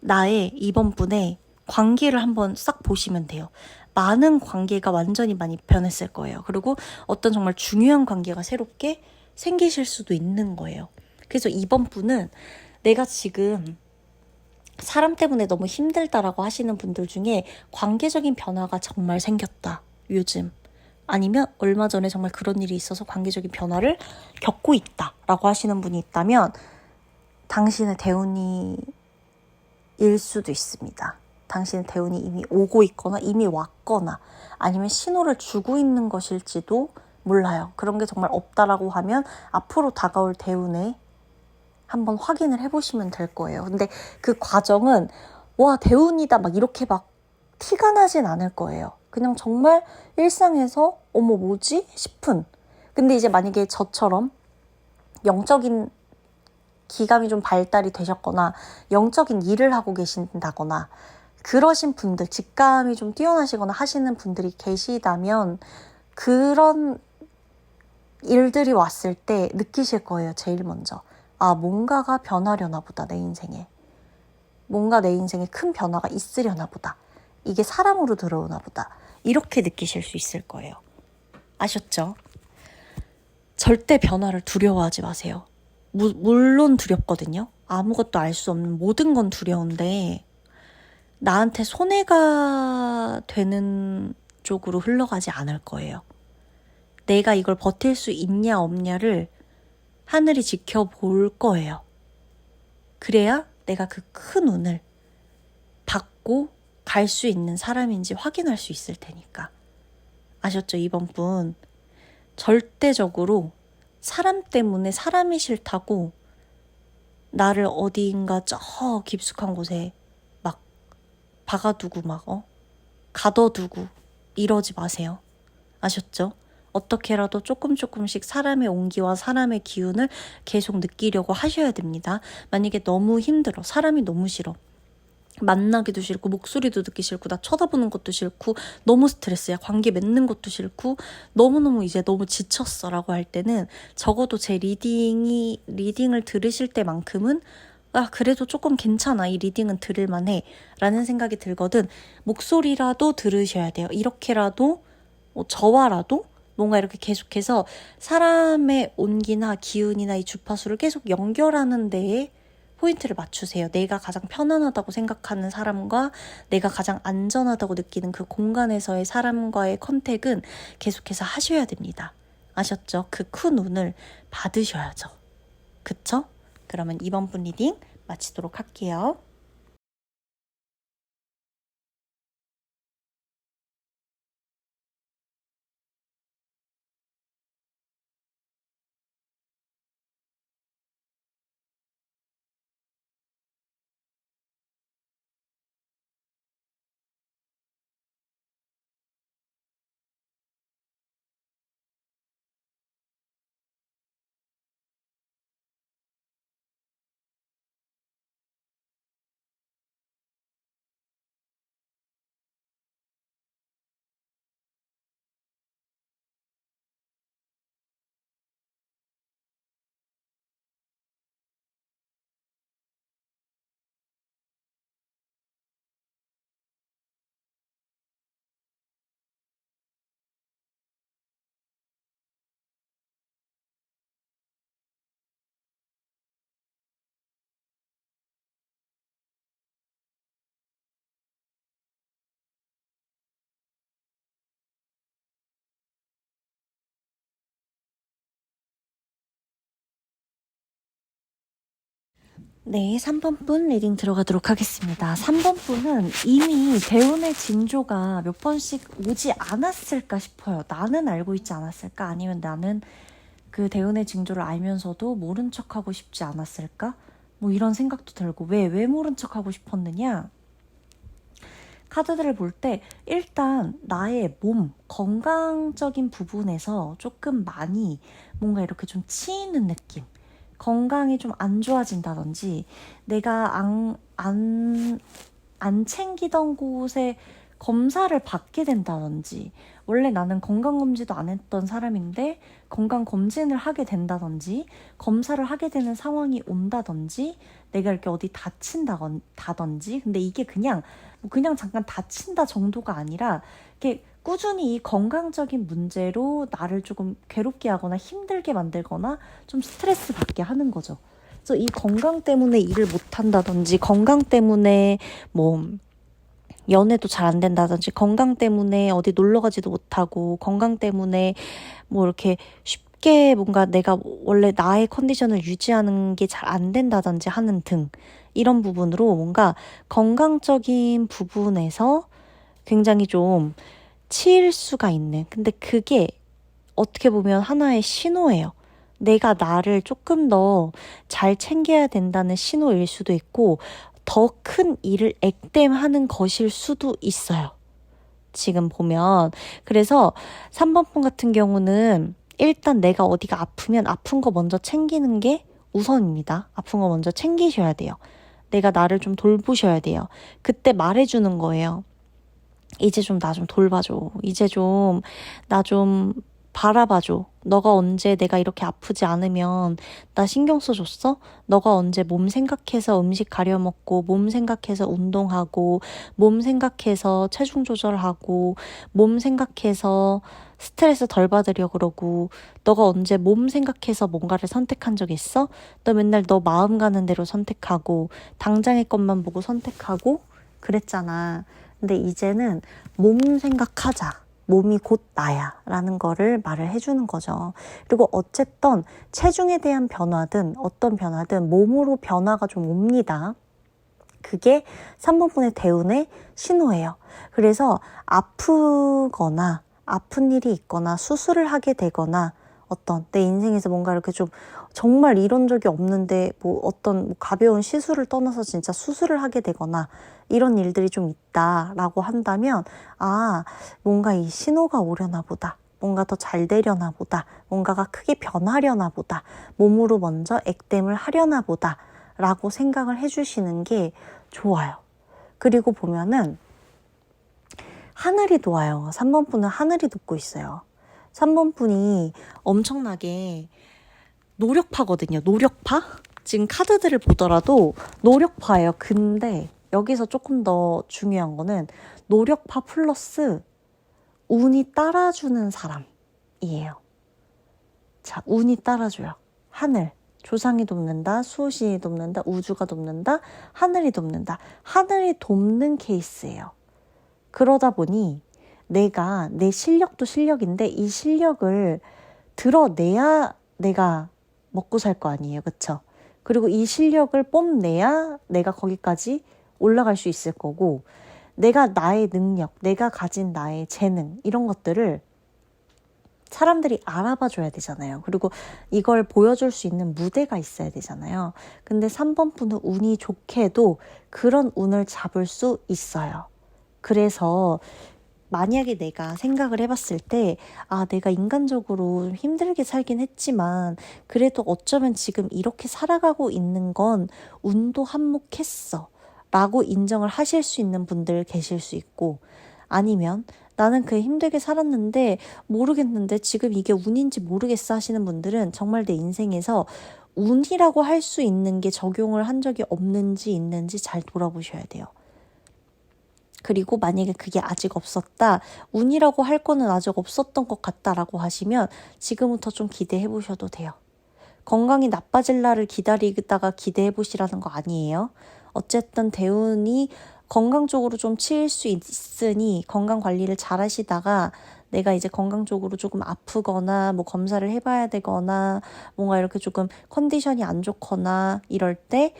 A: 나의 이번 분의 관계를 한번 싹 보시면 돼요. 많은 관계가 완전히 많이 변했을 거예요. 그리고 어떤 정말 중요한 관계가 새롭게 생기실 수도 있는 거예요. 그래서 이번 분은 내가 지금 사람 때문에 너무 힘들다라고 하시는 분들 중에 관계적인 변화가 정말 생겼다. 요즘. 아니면 얼마 전에 정말 그런 일이 있어서 관계적인 변화를 겪고 있다라고 하시는 분이 있다면 당신의 대운이 일 수도 있습니다. 당신의 대운이 이미 오고 있거나 이미 왔거나 아니면 신호를 주고 있는 것일지도 몰라요. 그런 게 정말 없다라고 하면 앞으로 다가올 대운에 한번 확인을 해보시면 될 거예요. 근데 그 과정은 와 대운이다 막 이렇게 막 티가 나진 않을 거예요. 그냥 정말 일상에서 어머 뭐지 싶은 근데 이제 만약에 저처럼 영적인 기감이 좀 발달이 되셨거나 영적인 일을 하고 계신다거나 그러신 분들, 직감이 좀 뛰어나시거나 하시는 분들이 계시다면 그런 일들이 왔을 때 느끼실 거예요. 제일 먼저. 아, 뭔가가 변하려나 보다, 내 인생에. 뭔가 내 인생에 큰 변화가 있으려나 보다. 이게 사람으로 들어오나 보다. 이렇게 느끼실 수 있을 거예요. 아셨죠? 절대 변화를 두려워하지 마세요. 물론 두렵거든요. 아무것도 알 수 없는 모든 건 두려운데 나한테 손해가 되는 쪽으로 흘러가지 않을 거예요. 내가 이걸 버틸 수 있냐 없냐를 하늘이 지켜볼 거예요. 그래야 내가 그 큰 운을 받고 갈 수 있는 사람인지 확인할 수 있을 테니까. 아셨죠? 이번 분 절대적으로 사람 때문에 사람이 싫다고 나를 어디인가 저 깊숙한 곳에 막 박아두고 막 가둬두고 이러지 마세요. 아셨죠? 어떻게라도 조금씩 사람의 온기와 사람의 기운을 계속 느끼려고 하셔야 됩니다. 만약에 너무 힘들어, 사람이 너무 싫어, 만나기도 싫고 목소리도 듣기 싫고 나 쳐다보는 것도 싫고 너무 스트레스야, 관계 맺는 것도 싫고 너무너무 이제 너무 지쳤어 라고 할 때는 적어도 제 리딩을 들으실 때만큼은 아 그래도 조금 괜찮아, 이 리딩은 들을만해 라는 생각이 들거든 목소리라도 들으셔야 돼요. 이렇게라도 저와라도 뭔가 이렇게 계속해서 사람의 온기나 기운이나 이 주파수를 계속 연결하는 데에 포인트를 맞추세요. 내가 가장 편안하다고 생각하는 사람과 내가 가장 안전하다고 느끼는 그 공간에서의 사람과의 컨택은 계속해서 하셔야 됩니다. 아셨죠? 그 큰 운을 받으셔야죠. 그쵸? 그러면 이번 분 리딩 마치도록 할게요. 네, 3번 분 리딩 들어가도록 하겠습니다. 3번 분은 이미 대운의 징조가 몇 번씩 오지 않았을까 싶어요. 나는 알고 있지 않았을까? 아니면 나는 그 대운의 징조를 알면서도 모른 척하고 싶지 않았을까? 뭐 이런 생각도 들고, 왜 모른 척하고 싶었느냐? 카드들을 볼 때 일단 나의 몸, 건강적인 부분에서 조금 많이 뭔가 이렇게 좀 치이는 느낌, 건강이 좀 안 좋아진다든지, 내가 안 챙기던 곳에 검사를 받게 된다든지, 원래 나는 건강검진도 안 했던 사람인데 건강검진을 하게 된다든지, 검사를 하게 되는 상황이 온다든지, 내가 이렇게 어디 다친다든지, 근데 이게 그냥 잠깐 다친다 정도가 아니라 이렇게 꾸준히 이 건강적인 문제로 나를 조금 괴롭게 하거나 힘들게 만들거나 좀 스트레스 받게 하는 거죠. 그래서 이 건강 때문에 일을 못 한다든지, 건강 때문에 뭐 연애도 잘 안 된다든지, 건강 때문에 어디 놀러 가지도 못하고, 건강 때문에 뭐 이렇게 쉽게 뭔가 내가 원래 나의 컨디션을 유지하는 게 잘 안 된다든지 하는 등, 이런 부분으로 뭔가 건강적인 부분에서 굉장히 좀 치일 수가 있는, 근데 그게 어떻게 보면 하나의 신호예요. 내가 나를 조금 더 잘 챙겨야 된다는 신호일 수도 있고, 더 큰 일을 액땜하는 것일 수도 있어요. 지금 보면. 그래서 3번 분 같은 경우는 일단 내가 어디가 아프면 아픈 거 먼저 챙기는 게 우선입니다. 아픈 거 먼저 챙기셔야 돼요. 내가 나를 좀 돌보셔야 돼요. 그때 말해주는 거예요. 이제 좀 나 좀 돌봐줘. 이제 좀 나 좀 바라봐줘. 너가 언제 내가 이렇게 아프지 않으면 나 신경 써줬어? 너가 언제 몸 생각해서 음식 가려 먹고, 몸 생각해서 운동하고, 몸 생각해서 체중 조절하고, 몸 생각해서 스트레스 덜 받으려 그러고, 너가 언제 몸 생각해서 뭔가를 선택한 적 있어? 너 맨날 너 마음 가는 대로 선택하고, 당장의 것만 보고 선택하고 그랬잖아. 근데 이제는 몸 생각하자. 몸이 곧 나야 라는 거를 말을 해주는 거죠. 그리고 어쨌든 체중에 대한 변화든 어떤 변화든 몸으로 변화가 좀 옵니다. 그게 3번 분의 대운의 신호예요. 그래서 아프거나 아픈 일이 있거나 수술을 하게 되거나, 어떤 내 인생에서 뭔가 이렇게 좀 정말 이런 적이 없는데 뭐 어떤 뭐 가벼운 시술을 떠나서 진짜 수술을 하게 되거나 이런 일들이 좀 있다라고 한다면, 아, 뭔가 이 신호가 오려나 보다. 뭔가 더 잘 되려나 보다. 뭔가가 크게 변하려나 보다. 몸으로 먼저 액땜을 하려나 보다. 라고 생각을 해주시는 게 좋아요. 그리고 보면은 하늘이 도와요. 3번 분은 하늘이 돕고 있어요. 3번 분이 엄청나게 노력파거든요. 노력파? 지금 카드들을 보더라도 노력파예요. 근데 여기서 조금 더 중요한 거는 노력파 플러스 운이 따라주는 사람이에요. 자, 운이 따라줘요. 하늘. 조상이 돕는다, 수호신이 돕는다, 우주가 돕는다, 하늘이 돕는다. 하늘이 돕는 케이스예요. 그러다 보니 내가 내 실력도 실력인데 이 실력을 드러내야 내가 먹고 살 거 아니에요. 그쵸? 그리고 이 실력을 뽐내야 내가 거기까지 올라갈 수 있을 거고, 내가 나의 능력, 내가 가진 나의 재능, 이런 것들을 사람들이 알아봐 줘야 되잖아요. 그리고 이걸 보여줄 수 있는 무대가 있어야 되잖아요. 근데 3번 분은 운이 좋게도 그런 운을 잡을 수 있어요. 그래서 만약에 내가 생각을 해봤을 때, 아, 내가 인간적으로 좀 힘들게 살긴 했지만 그래도 어쩌면 지금 이렇게 살아가고 있는 건 운도 한몫했어 라고 인정을 하실 수 있는 분들 계실 수 있고, 아니면 나는 그냥 힘들게 살았는데 모르겠는데 지금 이게 운인지 모르겠어 하시는 분들은 정말 내 인생에서 운이라고 할 수 있는 게 적용을 한 적이 없는지 있는지 잘 돌아보셔야 돼요. 그리고 만약에 그게 아직 없었다, 운이라고 할 거는 아직 없었던 것 같다라고 하시면 지금부터 좀 기대해 보셔도 돼요. 건강이 나빠질 날을 기다리다가 기대해 보시라는 거 아니에요. 어쨌든 대운이 건강 쪽으로 좀 치일 수 있으니 건강 관리를 잘 하시다가 내가 이제 건강적으로 조금 아프거나 뭐 검사를 해봐야 되거나 뭔가 이렇게 조금 컨디션이 안 좋거나 이럴 때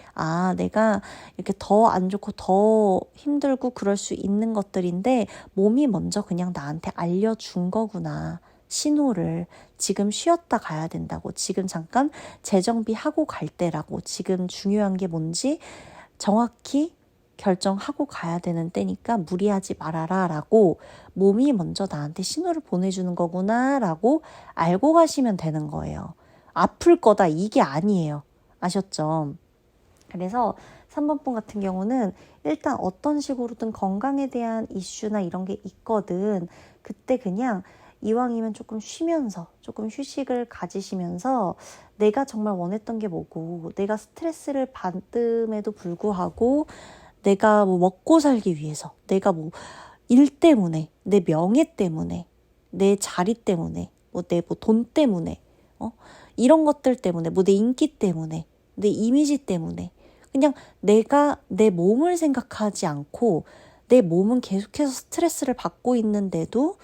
A: 내가 이렇게 더 안 좋고 더 힘들고 그럴 수 있는 것들인데 몸이 먼저 그냥 나한테 알려준 거구나. 신호를 지금 쉬었다 가야 된다고, 지금 잠깐 재정비하고 갈 때라고, 지금 중요한 게 뭔지 정확히 결정하고 가야 되는 때니까 무리하지 말아라 라고 몸이 먼저 나한테 신호를 보내주는 거구나 라고 알고 가시면 되는 거예요. 아플 거다 이게 아니에요. 아셨죠? 그래서 3번 분 같은 경우는 일단 어떤 식으로든 건강에 대한 이슈나 이런 게 있거든. 그때 그냥 이왕이면 조금 쉬면서, 조금 휴식을 가지시면서 내가 정말 원했던 게 뭐고, 내가 스트레스를 받음에도 불구하고 내가 뭐 먹고 살기 위해서, 내가 뭐 일 때문에, 내 명예 때문에, 내 자리 때문에, 내 돈 때문에, 이런 것들 때문에, 내 인기 때문에, 내 이미지 때문에 그냥 내가 내 몸을 생각하지 않고 내 몸은 계속해서 스트레스를 받고 있는데도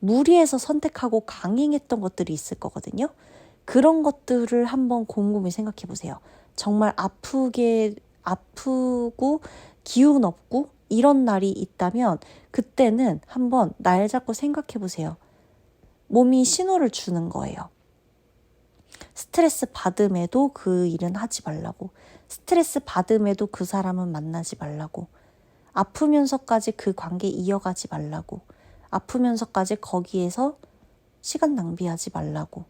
A: 무리해서 선택하고 강행했던 것들이 있을 거거든요. 그런 것들을 한번 곰곰이 생각해 보세요. 정말 아프고 기운 없고 이런 날이 있다면 그때는 한번 날 잡고 생각해 보세요. 몸이 신호를 주는 거예요. 스트레스 받음에도 그 일은 하지 말라고. 스트레스 받음에도 그 사람은 만나지 말라고. 아프면서까지 그 관계 이어가지 말라고. 아프면서까지 거기에서 시간 낭비하지 말라고.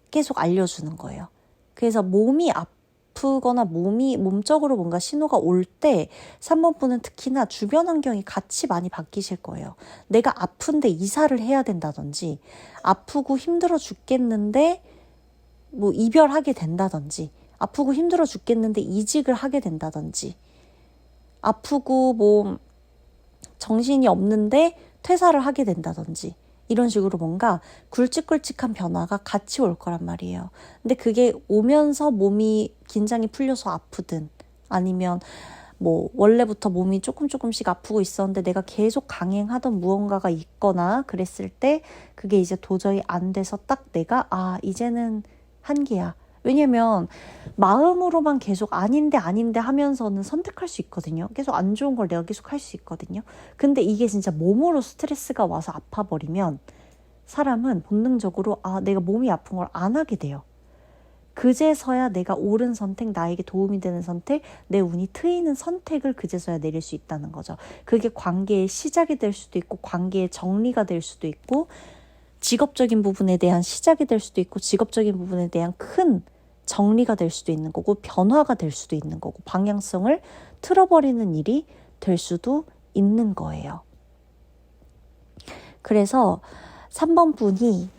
A: 계속 알려주는 거예요. 그래서 몸이 아프거나 몸적으로 뭔가 신호가 올 때 3번 분은 특히나 주변 환경이 같이 많이 바뀌실 거예요. 내가 아픈데 이사를 해야 된다든지, 아프고 힘들어 죽겠는데 뭐 이별하게 된다든지, 아프고 힘들어 죽겠는데 이직을 하게 된다든지, 아프고 뭐 정신이 없는데 퇴사를 하게 된다든지, 이런 식으로 뭔가 굵직굵직한 변화가 같이 올 거란 말이에요. 근데 그게 오면서 몸이 긴장이 풀려서 아프든, 아니면 뭐 원래부터 몸이 조금씩 아프고 있었는데 내가 계속 강행하던 무언가가 있거나 그랬을 때 그게 이제 도저히 안 돼서 딱 내가 이제는 한계야. 왜냐면 마음으로만 계속 아닌데 하면서는 선택할 수 있거든요. 계속 안 좋은 걸 내가 계속 할 수 있거든요. 근데 이게 진짜 몸으로 스트레스가 와서 아파버리면 사람은 본능적으로 내가 몸이 아픈 걸 안 하게 돼요. 그제서야 내가 옳은 선택, 나에게 도움이 되는 선택, 내 운이 트이는 선택을 그제서야 내릴 수 있다는 거죠. 그게 관계의 시작이 될 수도 있고, 관계의 정리가 될 수도 있고, 직업적인 부분에 대한 시작이 될 수도 있고, 직업적인 부분에 대한 큰 정리가 될 수도 있는 거고, 변화가 될 수도 있는 거고, 방향성을 틀어버리는 일이 될 수도 있는 거예요. 그래서 3번 분이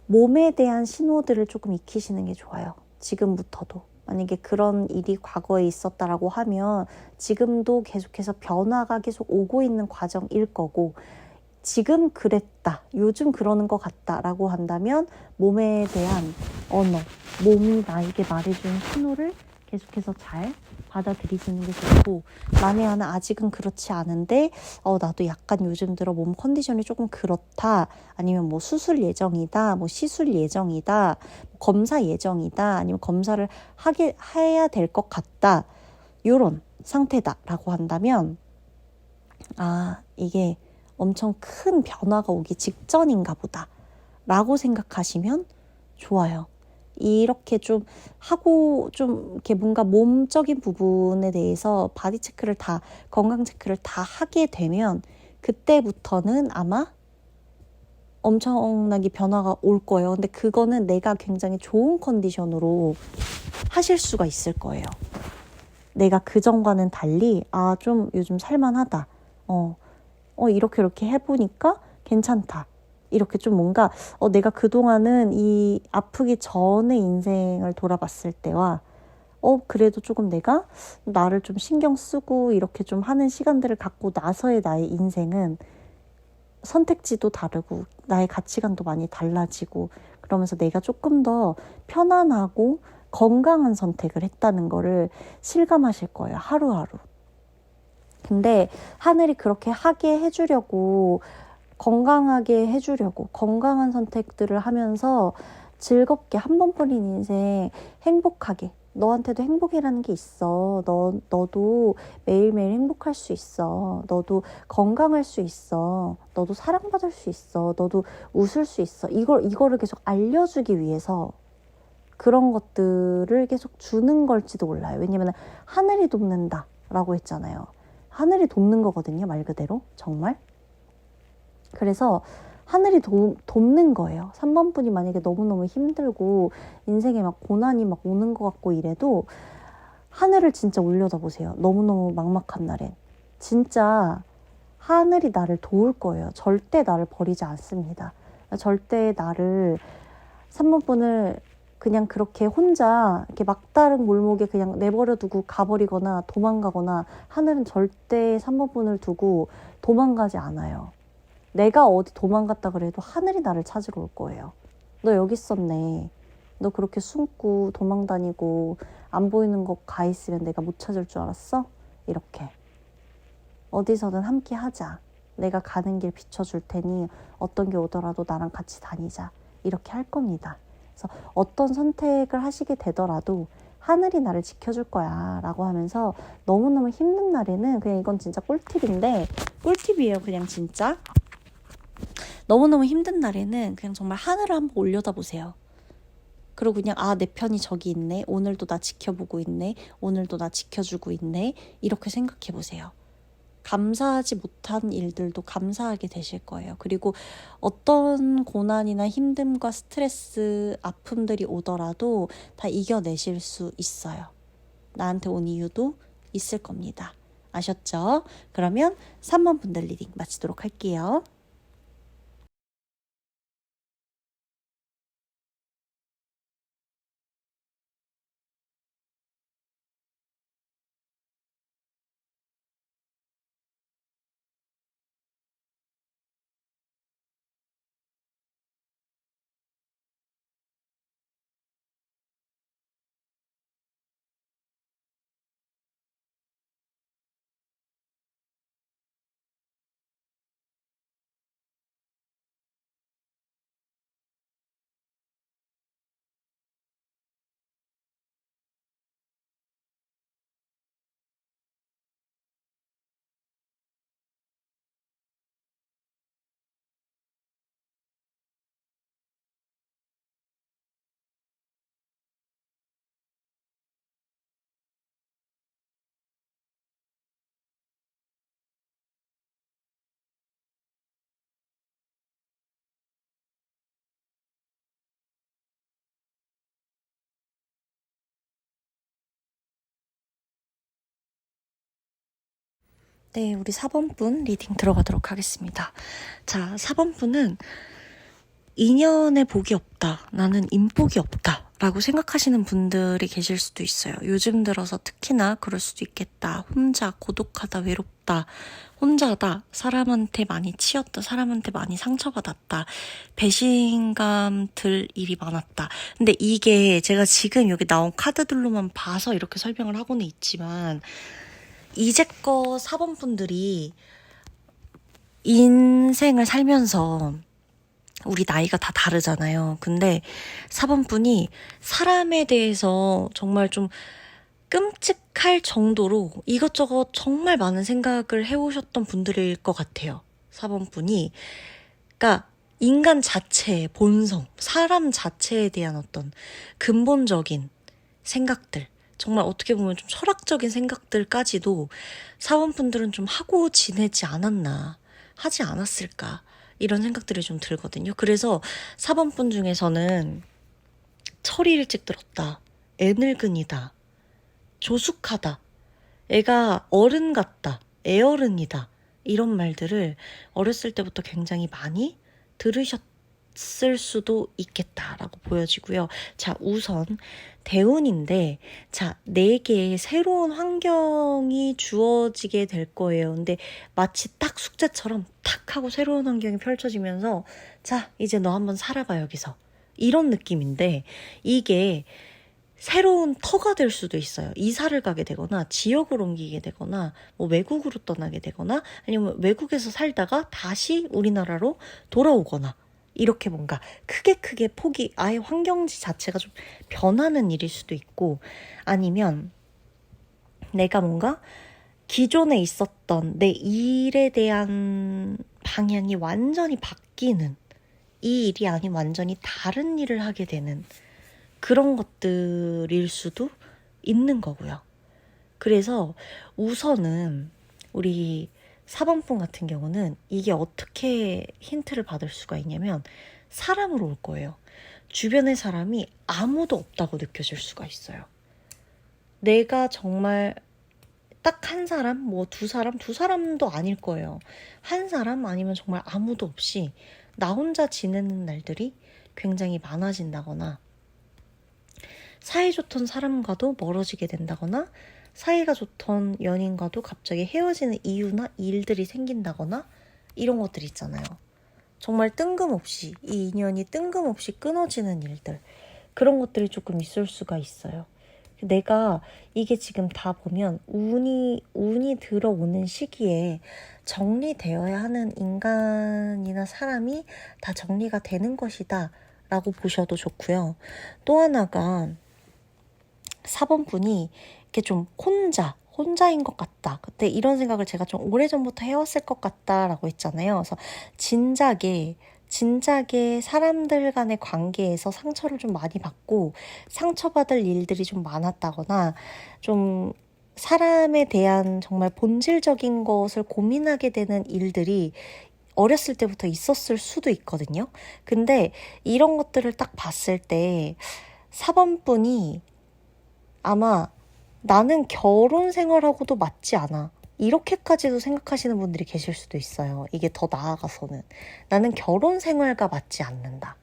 A: 몸에 대한 신호들을 조금 익히시는 게 좋아요. 지금부터도. 만약에 그런 일이 과거에 있었다라고 하면 지금도 계속해서 변화가 계속 오고 있는 과정일 거고, 지금 그랬다, 요즘 그러는 것 같다라고 한다면 몸에 대한 언어, 몸이 나에게 말해주는 신호를 계속해서 잘 받아들이시는 게 좋고, 만에 하나 아직은 그렇지 않은데 나도 약간 요즘 들어 몸 컨디션이 조금 그렇다, 아니면 뭐 수술 예정이다, 뭐 시술 예정이다, 검사 예정이다, 아니면 검사를 해야 될 것 같다, 요런 상태다라고 한다면 이게 엄청 큰 변화가 오기 직전인가 보다 라고 생각하시면 좋아요. 이렇게 좀 하고 좀 이렇게 뭔가 몸적인 부분에 대해서 바디 체크를 다, 건강 체크를 다 하게 되면 그때부터는 아마 엄청나게 변화가 올 거예요. 근데 그거는 내가 굉장히 좋은 컨디션으로 하실 수가 있을 거예요. 내가 그전과는 달리 좀 요즘 살만하다. 이렇게 해보니까 괜찮다. 이렇게 좀 뭔가 내가 그동안은 이 아프기 전의 인생을 돌아봤을 때와 그래도 조금 내가 나를 좀 신경 쓰고 이렇게 좀 하는 시간들을 갖고 나서의 나의 인생은 선택지도 다르고 나의 가치관도 많이 달라지고, 그러면서 내가 조금 더 편안하고 건강한 선택을 했다는 거를 실감하실 거예요. 하루하루. 근데 하늘이 그렇게 하게 해주려고 건강하게 해주려고 건강한 선택들을 하면서 즐겁게 한 번뿐인 인생 행복하게 너한테도 행복이라는 게 있어. 너도 매일매일 행복할 수 있어. 너도 건강할 수 있어. 너도 사랑받을 수 있어. 너도 웃을 수 있어. 이거를 계속 알려주기 위해서 그런 것들을 계속 주는 걸지도 몰라요. 왜냐면 하늘이 돕는다 라고 했잖아요. 하늘이 돕는 거거든요. 말 그대로. 정말. 그래서 하늘이 돕는 거예요. 3번 분이 만약에 너무너무 힘들고 인생에 막 고난이 막 오는 것 같고 이래도 하늘을 진짜 올려다보세요. 너무너무 막막한 날엔. 진짜 하늘이 나를 도울 거예요. 절대 나를 버리지 않습니다. 절대 나를 3번 분을 그냥 그렇게 혼자 이렇게 막다른 골목에 그냥 내버려두고 가버리거나 도망가거나 하늘은 절대 3번 분을 두고 도망가지 않아요. 내가 어디 도망갔다 그래도 하늘이 나를 찾으러 올 거예요. 너 여기 있었네. 너 그렇게 숨고 도망다니고 안 보이는 곳 가 있으면 내가 못 찾을 줄 알았어? 이렇게. 어디서든 함께 하자. 내가 가는 길 비춰줄 테니 어떤 게 오더라도 나랑 같이 다니자. 이렇게 할 겁니다. 그래서 어떤 선택을 하시게 되더라도 하늘이 나를 지켜줄 거야 라고 하면서 너무너무 힘든 날에는 그냥 이건 진짜 꿀팁인데 꿀팁이에요. 그냥 진짜. 너무너무 힘든 날에는 그냥 정말 하늘을 한번 올려다 보세요. 그리고 그냥 내 편이 저기 있네. 오늘도 나 지켜보고 있네. 오늘도 나 지켜주고 있네. 이렇게 생각해 보세요. 감사하지 못한 일들도 감사하게 되실 거예요. 그리고 어떤 고난이나 힘듦과 스트레스, 아픔들이 오더라도 다 이겨내실 수 있어요. 나한테 온 이유도 있을 겁니다. 아셨죠? 그러면 3번 분들 리딩 마치도록 할게요. 네, 우리 4번 분 리딩 들어가도록 하겠습니다. 자, 4번 분은 인연에 복이 없다. 나는 인복이 없다. 라고 생각하시는 분들이 계실 수도 있어요. 요즘 들어서 특히나 그럴 수도 있겠다. 혼자, 고독하다, 외롭다. 혼자다. 사람한테 많이 치였다. 사람한테 많이 상처받았다. 배신감 들 일이 많았다. 근데 이게 제가 지금 여기 나온 카드들로만 봐서 이렇게 설명을 하고는 있지만 이제껏 4번 분들이 인생을 살면서 우리 나이가 다 다르잖아요. 근데 4번 분이 사람에 대해서 정말 좀 끔찍할 정도로 이것저것 정말 많은 생각을 해오셨던 분들일 것 같아요. 4번 분이. 그러니까 인간 자체의 본성, 사람 자체에 대한 어떤 근본적인 생각들, 정말 어떻게 보면 좀 철학적인 생각들까지도 사원분들은 좀 하고 지내지 않았나, 하지 않았을까 이런 생각들이 좀 들거든요. 그래서 사번분 중에서는 철이 일찍 들었다, 애늙은이다, 조숙하다, 애가 어른 같다, 애어른이다 이런 말들을 어렸을 때부터 굉장히 많이 들으셨을 수도 있겠다라고 보여지고요. 자, 우선 대운인데, 자, 4개의 새로운 환경이 주어지게 될 거예요. 근데 마치 딱 숙제처럼 탁 하고 새로운 환경이 펼쳐지면서, 자, 이제 너 한번 살아봐, 여기서. 이런 느낌인데, 이게 새로운 터가 될 수도 있어요. 이사를 가게 되거나 지역을 옮기게 되거나 뭐 외국으로 떠나게 되거나 아니면 외국에서 살다가 다시 우리나라로 돌아오거나 이렇게 뭔가 크게 폭이 아예 환경지 자체가 좀 변하는 일일 수도 있고 아니면 내가 뭔가 기존에 있었던 내 일에 대한 방향이 완전히 바뀌는 이 일이 아닌 완전히 다른 일을 하게 되는 그런 것들일 수도 있는 거고요. 그래서 우선은 우리 4번분 같은 경우는 이게 어떻게 힌트를 받을 수가 있냐면 사람으로 올 거예요. 주변의 사람이 아무도 없다고 느껴질 수가 있어요. 내가 정말 딱 한 사람, 뭐 두 사람도 아닐 거예요. 한 사람 아니면 정말 아무도 없이 나 혼자 지내는 날들이 굉장히 많아진다거나 사이좋던 사람과도 멀어지게 된다거나 사이가 좋던 연인과도 갑자기 헤어지는 이유나 일들이 생긴다거나 이런 것들 있잖아요. 정말 뜬금없이 이 인연이 뜬금없이 끊어지는 일들 그런 것들이 조금 있을 수가 있어요. 내가 이게 지금 다 보면 운이 들어오는 시기에 정리되어야 하는 인간이나 사람이 다 정리가 되는 것이다 라고 보셔도 좋고요. 또 하나가 4번분이 이렇게 좀 혼자인 것 같다. 그때 이런 생각을 제가 좀 오래전부터 해왔을 것 같다라고 했잖아요. 그래서 진작에 사람들 간의 관계에서 상처를 좀 많이 받고 상처받을 일들이 좀 많았다거나 좀 사람에 대한 정말 본질적인 것을 고민하게 되는 일들이 어렸을 때부터 있었을 수도 있거든요. 근데 이런 것들을 딱 봤을 때 4번분이 아마 나는 결혼 생활하고도 맞지 않아. 이렇게까지도 생각하시는 분들이 계실 수도 있어요. 이게 더 나아가서는. 나는 결혼 생활과 맞지 않는다.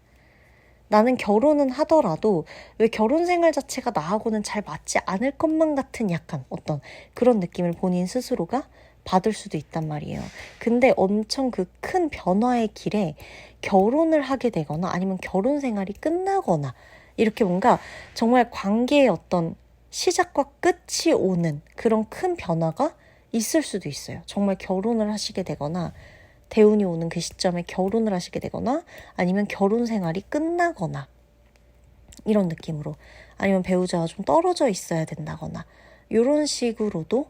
A: 나는 결혼은 하더라도 왜 결혼 생활 자체가 나하고는 잘 맞지 않을 것만 같은 약간 어떤 그런 느낌을 본인 스스로가 받을 수도 있단 말이에요. 근데 엄청 그 큰 변화의 길에 결혼을 하게 되거나 아니면 결혼 생활이 끝나거나 이렇게 뭔가 정말 관계의 어떤 시작과 끝이 오는 그런 큰 변화가 있을 수도 있어요. 정말 결혼을 하시게 되거나 대운이 오는 그 시점에 결혼을 하시게 되거나 아니면 결혼 생활이 끝나거나 이런 느낌으로 아니면 배우자와 좀 떨어져 있어야 된다거나 이런 식으로도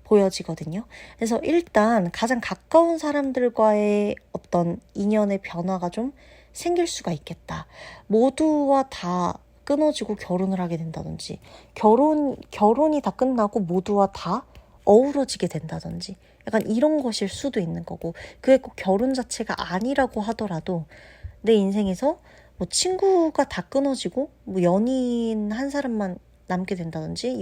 A: 보여지거든요. 그래서 일단 가장 가까운 사람들과의 어떤 인연의 변화가 좀 생길 수가 있겠다. 모두와 다 끊어지고 결혼을 하게 된다든지 결혼이 다 끝나고 모두와 다 어우러지게 된다든지 약간 이런 것일 수도 있는 거고 그게 꼭 결혼 자체가 아니라고 하더라도 내 인생에서 뭐 친구가 다 끊어지고 뭐 연인 한 사람만 남게 된다든지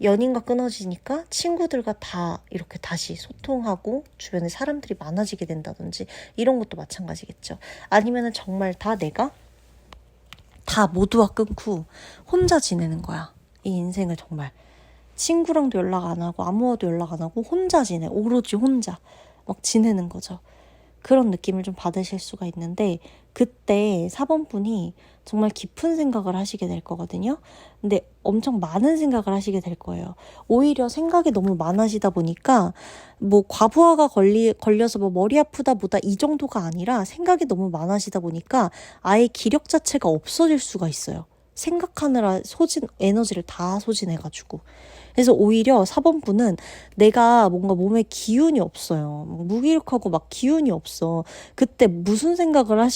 A: 연인과 끊어지니까 친구들과 다 이렇게 다시 소통하고 주변에 사람들이 많아지게 된다든지 이런 것도 마찬가지겠죠. 아니면은 정말 내가 다 모두와 끊고 혼자 지내는 거야. 이 인생을 정말 친구랑도 연락 안 하고 아무와도 연락 안 하고 혼자 오로지 혼자 막 지내는 거죠. 그런 느낌을 좀 받으실 수가 있는데 그때 4번분이 정말 깊은 생각을 하시게 될 거거든요. 근데 엄청 많은 생각을 하시게 될 거예요. 오히려 생각이 너무 많아지다 보니까 뭐 과부하가 걸려서 뭐 머리 아프다 보다 이 정도가 아니라 생각이 너무 많아지다 보니까 아예 기력 자체가 없어질 수가 있어요. 생각하느라 에너지를 다 소진해가지고. 그래서 오히려 4번분은 내가 뭔가 몸에 기운이 없어요. 무기력하고 막 기운이 없어. 그때 무슨 생각을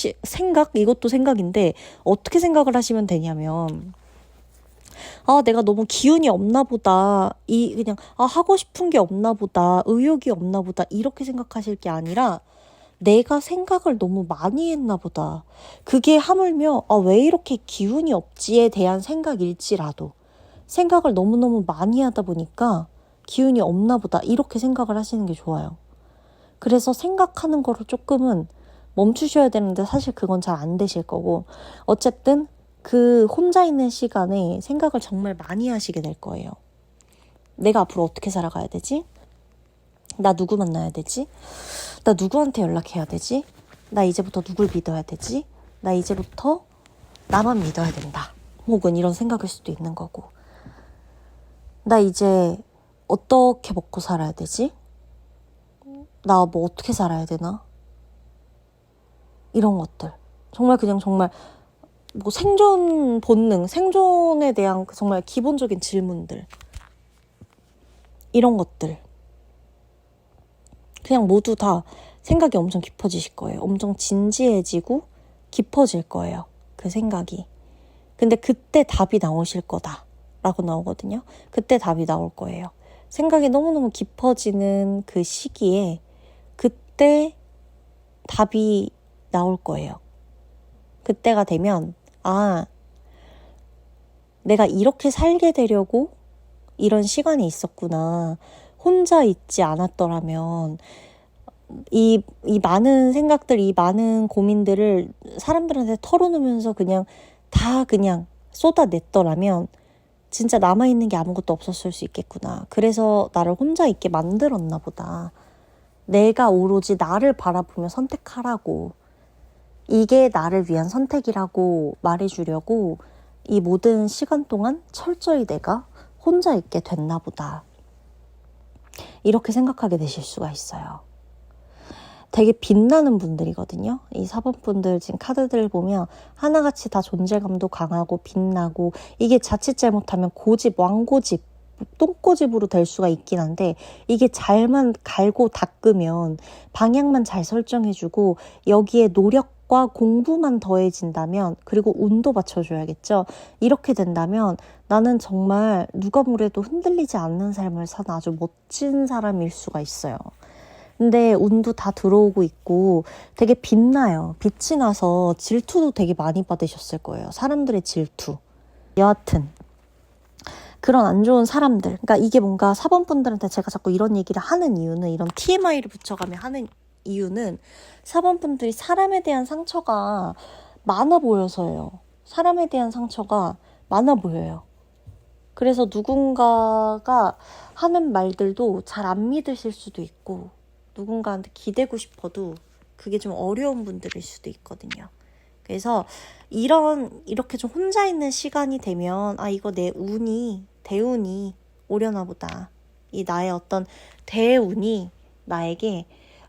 A: 이것도 생각인데 어떻게 생각을 하시면 되냐면 내가 너무 기운이 없나 보다. 하고 싶은 게 없나 보다. 의욕이 없나 보다. 이렇게 생각하실 게 아니라 내가 생각을 너무 많이 했나 보다. 그게 하물며 왜 이렇게 기운이 없지에 대한 생각일지라도 생각을 너무너무 많이 하다 보니까 기운이 없나 보다 이렇게 생각을 하시는 게 좋아요. 그래서 생각하는 거를 조금은 멈추셔야 되는데 사실 그건 잘 안 되실 거고 어쨌든 그 혼자 있는 시간에 생각을 정말 많이 하시게 될 거예요. 내가 앞으로 어떻게 살아가야 되지? 나 누구 만나야 되지? 나 누구한테 연락해야 되지? 나 이제부터 누굴 믿어야 되지? 나 이제부터 나만 믿어야 된다. 혹은 이런 생각일 수도 있는 거고. 나 이제 어떻게 먹고 살아야 되지? 나 뭐 어떻게 살아야 되나? 이런 것들. 정말 뭐 생존 본능, 생존에 대한 정말 기본적인 질문들. 이런 것들. 그냥 모두 다 생각이 엄청 깊어지실 거예요. 엄청 진지해지고 깊어질 거예요. 그 생각이. 근데 그때 답이 나오실 거다 라고 나오거든요. 그때 답이 나올 거예요. 생각이 너무너무 깊어지는 그 시기에 그때 답이 나올 거예요. 그때가 되면 내가 이렇게 살게 되려고 이런 시간이 있었구나. 혼자 있지 않았더라면 이 많은 생각들, 이 많은 고민들을 사람들한테 털어놓으면서 그냥 쏟아냈더라면 진짜 남아있는 게 아무것도 없었을 수 있겠구나. 그래서 나를 혼자 있게 만들었나 보다. 내가 오로지 나를 바라보며 선택하라고. 이게 나를 위한 선택이라고 말해주려고 이 모든 시간 동안 철저히 내가 혼자 있게 됐나 보다. 이렇게 생각하게 되실 수가 있어요. 되게 빛나는 분들이거든요. 이 4번 분들 지금 카드들을 보면 하나같이 다 존재감도 강하고 빛나고, 이게 자칫 잘못하면 고집, 왕고집, 똥꼬집으로 될 수가 있긴 한데, 이게 잘만 갈고 닦으면, 방향만 잘 설정해주고 여기에 노력과 공부만 더해진다면, 그리고 운도 받쳐줘야겠죠. 이렇게 된다면 나는 정말 누가 뭐래도 흔들리지 않는 삶을 사는 아주 멋진 사람일 수가 있어요. 근데 운도 다 들어오고 있고 되게 빛나요. 빛이 나서 질투도 되게 많이 받으셨을 거예요. 사람들의 질투. 여하튼 그런 안 좋은 사람들, 그러니까 이게 뭔가 4번 분들한테 제가 자꾸 이런 얘기를 하는 이유는, 이런 TMI를 붙여가며 하는 이유는 4번 분들이 사람에 대한 상처가 많아 보여서예요. 사람에 대한 상처가 많아 보여요. 그래서 누군가가 하는 말들도 잘 안 믿으실 수도 있고, 누군가한테 기대고 싶어도 그게 좀 어려운 분들일 수도 있거든요. 그래서 이렇게 좀 혼자 있는 시간이 되면 이거 내 대운이 오려나 보다. 이 나의 어떤 대운이 나에게,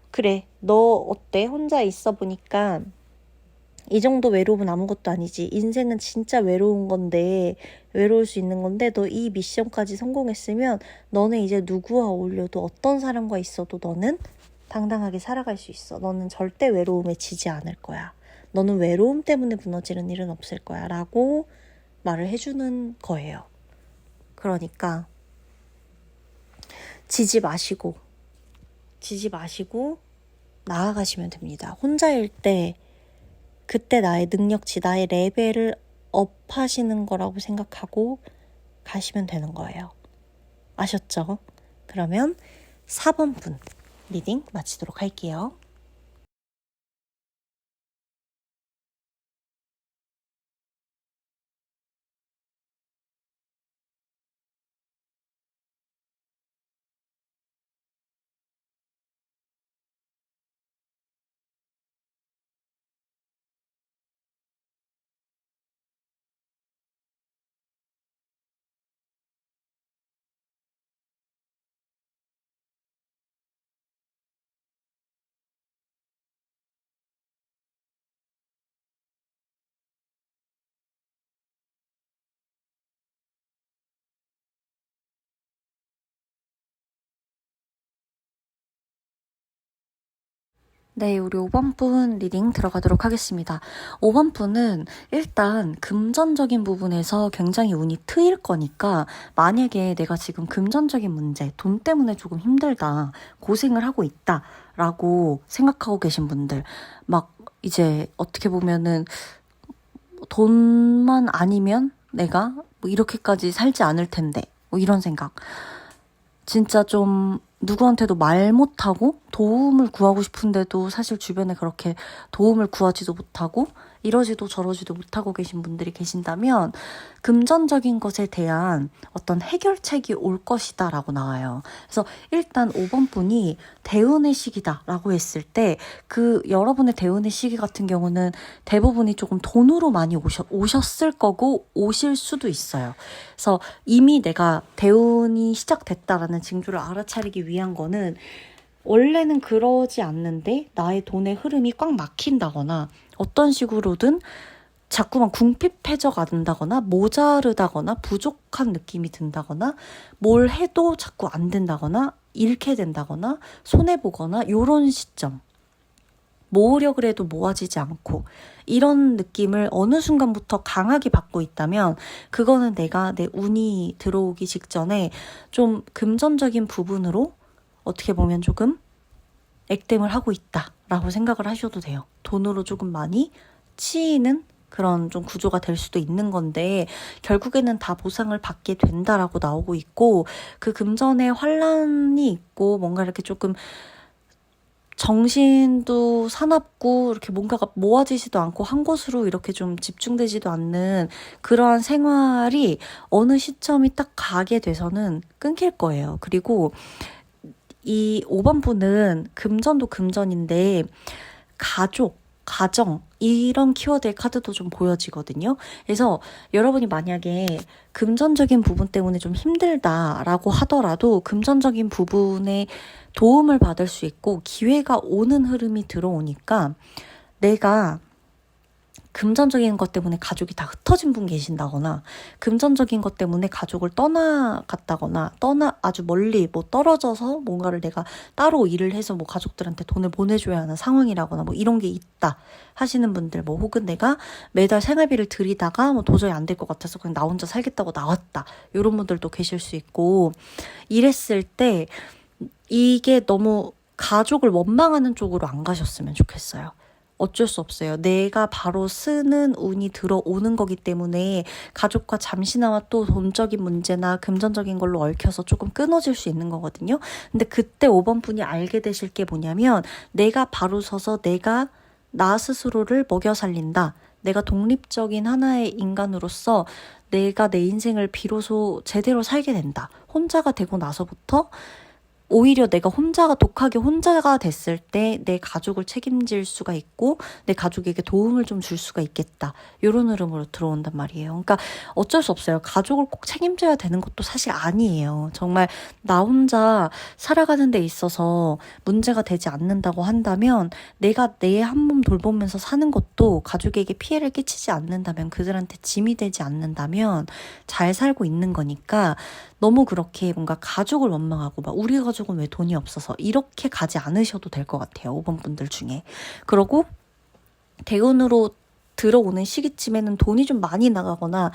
A: 그래, 너 어때? 혼자 있어 보니까 이 정도 외로움은 아무것도 아니지. 인생은 진짜 외로울 수 있는 건데, 너 이 미션까지 성공했으면 너는 이제 누구와 어울려도, 어떤 사람과 있어도 너는 당당하게 살아갈 수 있어. 너는 절대 외로움에 지지 않을 거야. 너는 외로움 때문에 무너지는 일은 없을 거야. 라고 말을 해주는 거예요. 그러니까 지지 마시고 나아가시면 됩니다. 혼자일 때 그때 나의 능력치, 나의 레벨을 업하시는 거라고 생각하고 가시면 되는 거예요. 아셨죠? 그러면 4번 분 리딩 마치도록 할게요. 네, 우리 5번 분 리딩 들어가도록 하겠습니다. 5번 분은 일단 금전적인 부분에서 굉장히 운이 트일 거니까, 만약에 내가 지금 금전적인 문제, 돈 때문에 조금 힘들다, 고생을 하고 있다 라고 생각하고 계신 분들, 막 이제 어떻게 보면은 돈만 아니면 내가 뭐 이렇게까지 살지 않을 텐데, 뭐 이런 생각. 진짜 좀 누구한테도 말 못하고 도움을 구하고 싶은데도 사실 주변에 그렇게 도움을 구하지도 못하고 이러지도 저러지도 못하고 계신 분들이 계신다면 금전적인 것에 대한 어떤 해결책이 올 것이다 라고 나와요. 그래서 일단 5번 분이 대운의 시기다 라고 했을 때 그 여러분의 대운의 시기 같은 경우는 대부분이 조금 돈으로 많이 오셨을 거고 오실 수도 있어요. 그래서 이미 내가 대운이 시작됐다라는 징조를 알아차리기 위한 거는 원래는 그러지 않는데 나의 돈의 흐름이 꽉 막힌다거나 어떤 식으로든 자꾸만 궁핍해져 간다거나 모자르다거나 부족한 느낌이 든다거나 뭘 해도 자꾸 안 된다거나 잃게 된다거나 손해보거나 이런 시점. 모으려고 해도 모아지지 않고 이런 느낌을 어느 순간부터 강하게 받고 있다면 그거는 내가 내 운이 들어오기 직전에 좀 금전적인 부분으로 어떻게 보면 조금 액땜을 하고 있다라고 생각을 하셔도 돼요. 돈으로 조금 많이 치이는 그런 좀 구조가 될 수도 있는 건데 결국에는 다 보상을 받게 된다라고 나오고 있고 그 금전에 환란이 있고 뭔가 이렇게 조금 정신도 사납고 이렇게 뭔가가 모아지지도 않고 한 곳으로 이렇게 좀 집중되지도 않는 그러한 생활이 어느 시점이 딱 가게 돼서는 끊길 거예요. 그리고 이 5번 분은 금전도 금전인데 가족, 가정 이런 키워드의 카드도 좀 보여지거든요. 그래서 여러분이 만약에 금전적인 부분 때문에 좀 힘들다라고 하더라도 금전적인 부분에 도움을 받을 수 있고 기회가 오는 흐름이 들어오니까 내가 금전적인 것 때문에 가족이 다 흩어진 분 계신다거나 금전적인 것 때문에 가족을 떠나갔다거나 아주 멀리 뭐 떨어져서 뭔가를 내가 따로 일을 해서 뭐 가족들한테 돈을 보내줘야 하는 상황이라거나 뭐 이런 게 있다 하시는 분들 뭐 혹은 내가 매달 생활비를 들이다가 뭐 도저히 안 될 것 같아서 그냥 나 혼자 살겠다고 나왔다 이런 분들도 계실 수 있고 이랬을 때 이게 너무 가족을 원망하는 쪽으로 안 가셨으면 좋겠어요. 어쩔 수 없어요. 내가 바로 쓰는 운이 들어오는 거기 때문에 가족과 잠시나마 또 돈적인 문제나 금전적인 걸로 얽혀서 조금 끊어질 수 있는 거거든요. 근데 그때 5번 분이 알게 되실 게 뭐냐면 내가 바로 서서 내가 나 스스로를 먹여 살린다. 내가 독립적인 하나의 인간으로서 내가 내 인생을 비로소 제대로 살게 된다. 혼자가 되고 나서부터 오히려 내가 독하게 혼자가 됐을 때 내 가족을 책임질 수가 있고 내 가족에게 도움을 좀 줄 수가 있겠다. 이런 흐름으로 들어온단 말이에요. 그러니까 어쩔 수 없어요. 가족을 꼭 책임져야 되는 것도 사실 아니에요. 정말 나 혼자 살아가는 데 있어서 문제가 되지 않는다고 한다면 내가 내 한 몸 돌보면서 사는 것도 가족에게 피해를 끼치지 않는다면 그들한테 짐이 되지 않는다면 잘 살고 있는 거니까 너무 그렇게 뭔가 가족을 원망하고 막 우리 가족은 왜 돈이 없어서 이렇게 가지 않으셔도 될 것 같아요. 5번 분들 중에. 그러고 대운으로 들어오는 시기쯤에는 돈이 좀 많이 나가거나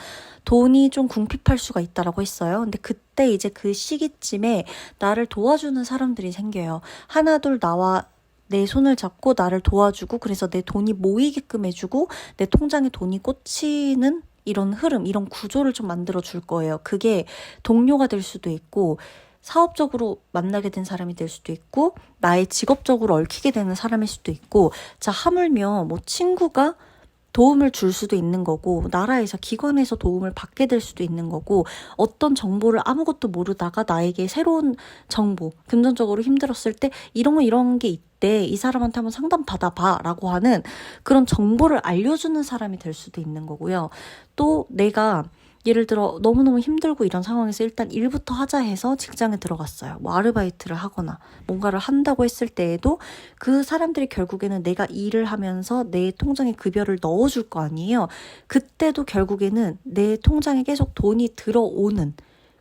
A: 돈이 좀 궁핍할 수가 있다라고 했어요. 근데 그때 이제 그 시기쯤에 나를 도와주는 사람들이 생겨요. 하나둘 나와 내 손을 잡고 나를 도와주고 그래서 내 돈이 모이게끔 해주고 내 통장에 돈이 꽂히는 이런 흐름, 이런 구조를 좀 만들어 줄 거예요. 그게 동료가 될 수도 있고 사업적으로 만나게 된 사람이 될 수도 있고 나의 직업적으로 얽히게 되는 사람일 수도 있고 자 하물며 뭐 친구가 도움을 줄 수도 있는 거고 나라에서 기관에서 도움을 받게 될 수도 있는 거고 어떤 정보를 아무것도 모르다가 나에게 새로운 정보 금전적으로 힘들었을 때 이런 게 있대 이 사람한테 한번 상담 받아봐 라고 하는 그런 정보를 알려주는 사람이 될 수도 있는 거고요. 또 내가 예를 들어 너무너무 힘들고 이런 상황에서 일단 일부터 하자 해서 직장에 들어갔어요. 뭐 아르바이트를 하거나 뭔가를 한다고 했을 때에도 그 사람들이 결국에는 내가 일을 하면서 내 통장에 급여를 넣어줄 거 아니에요. 그때도 결국에는 내 통장에 계속 돈이 들어오는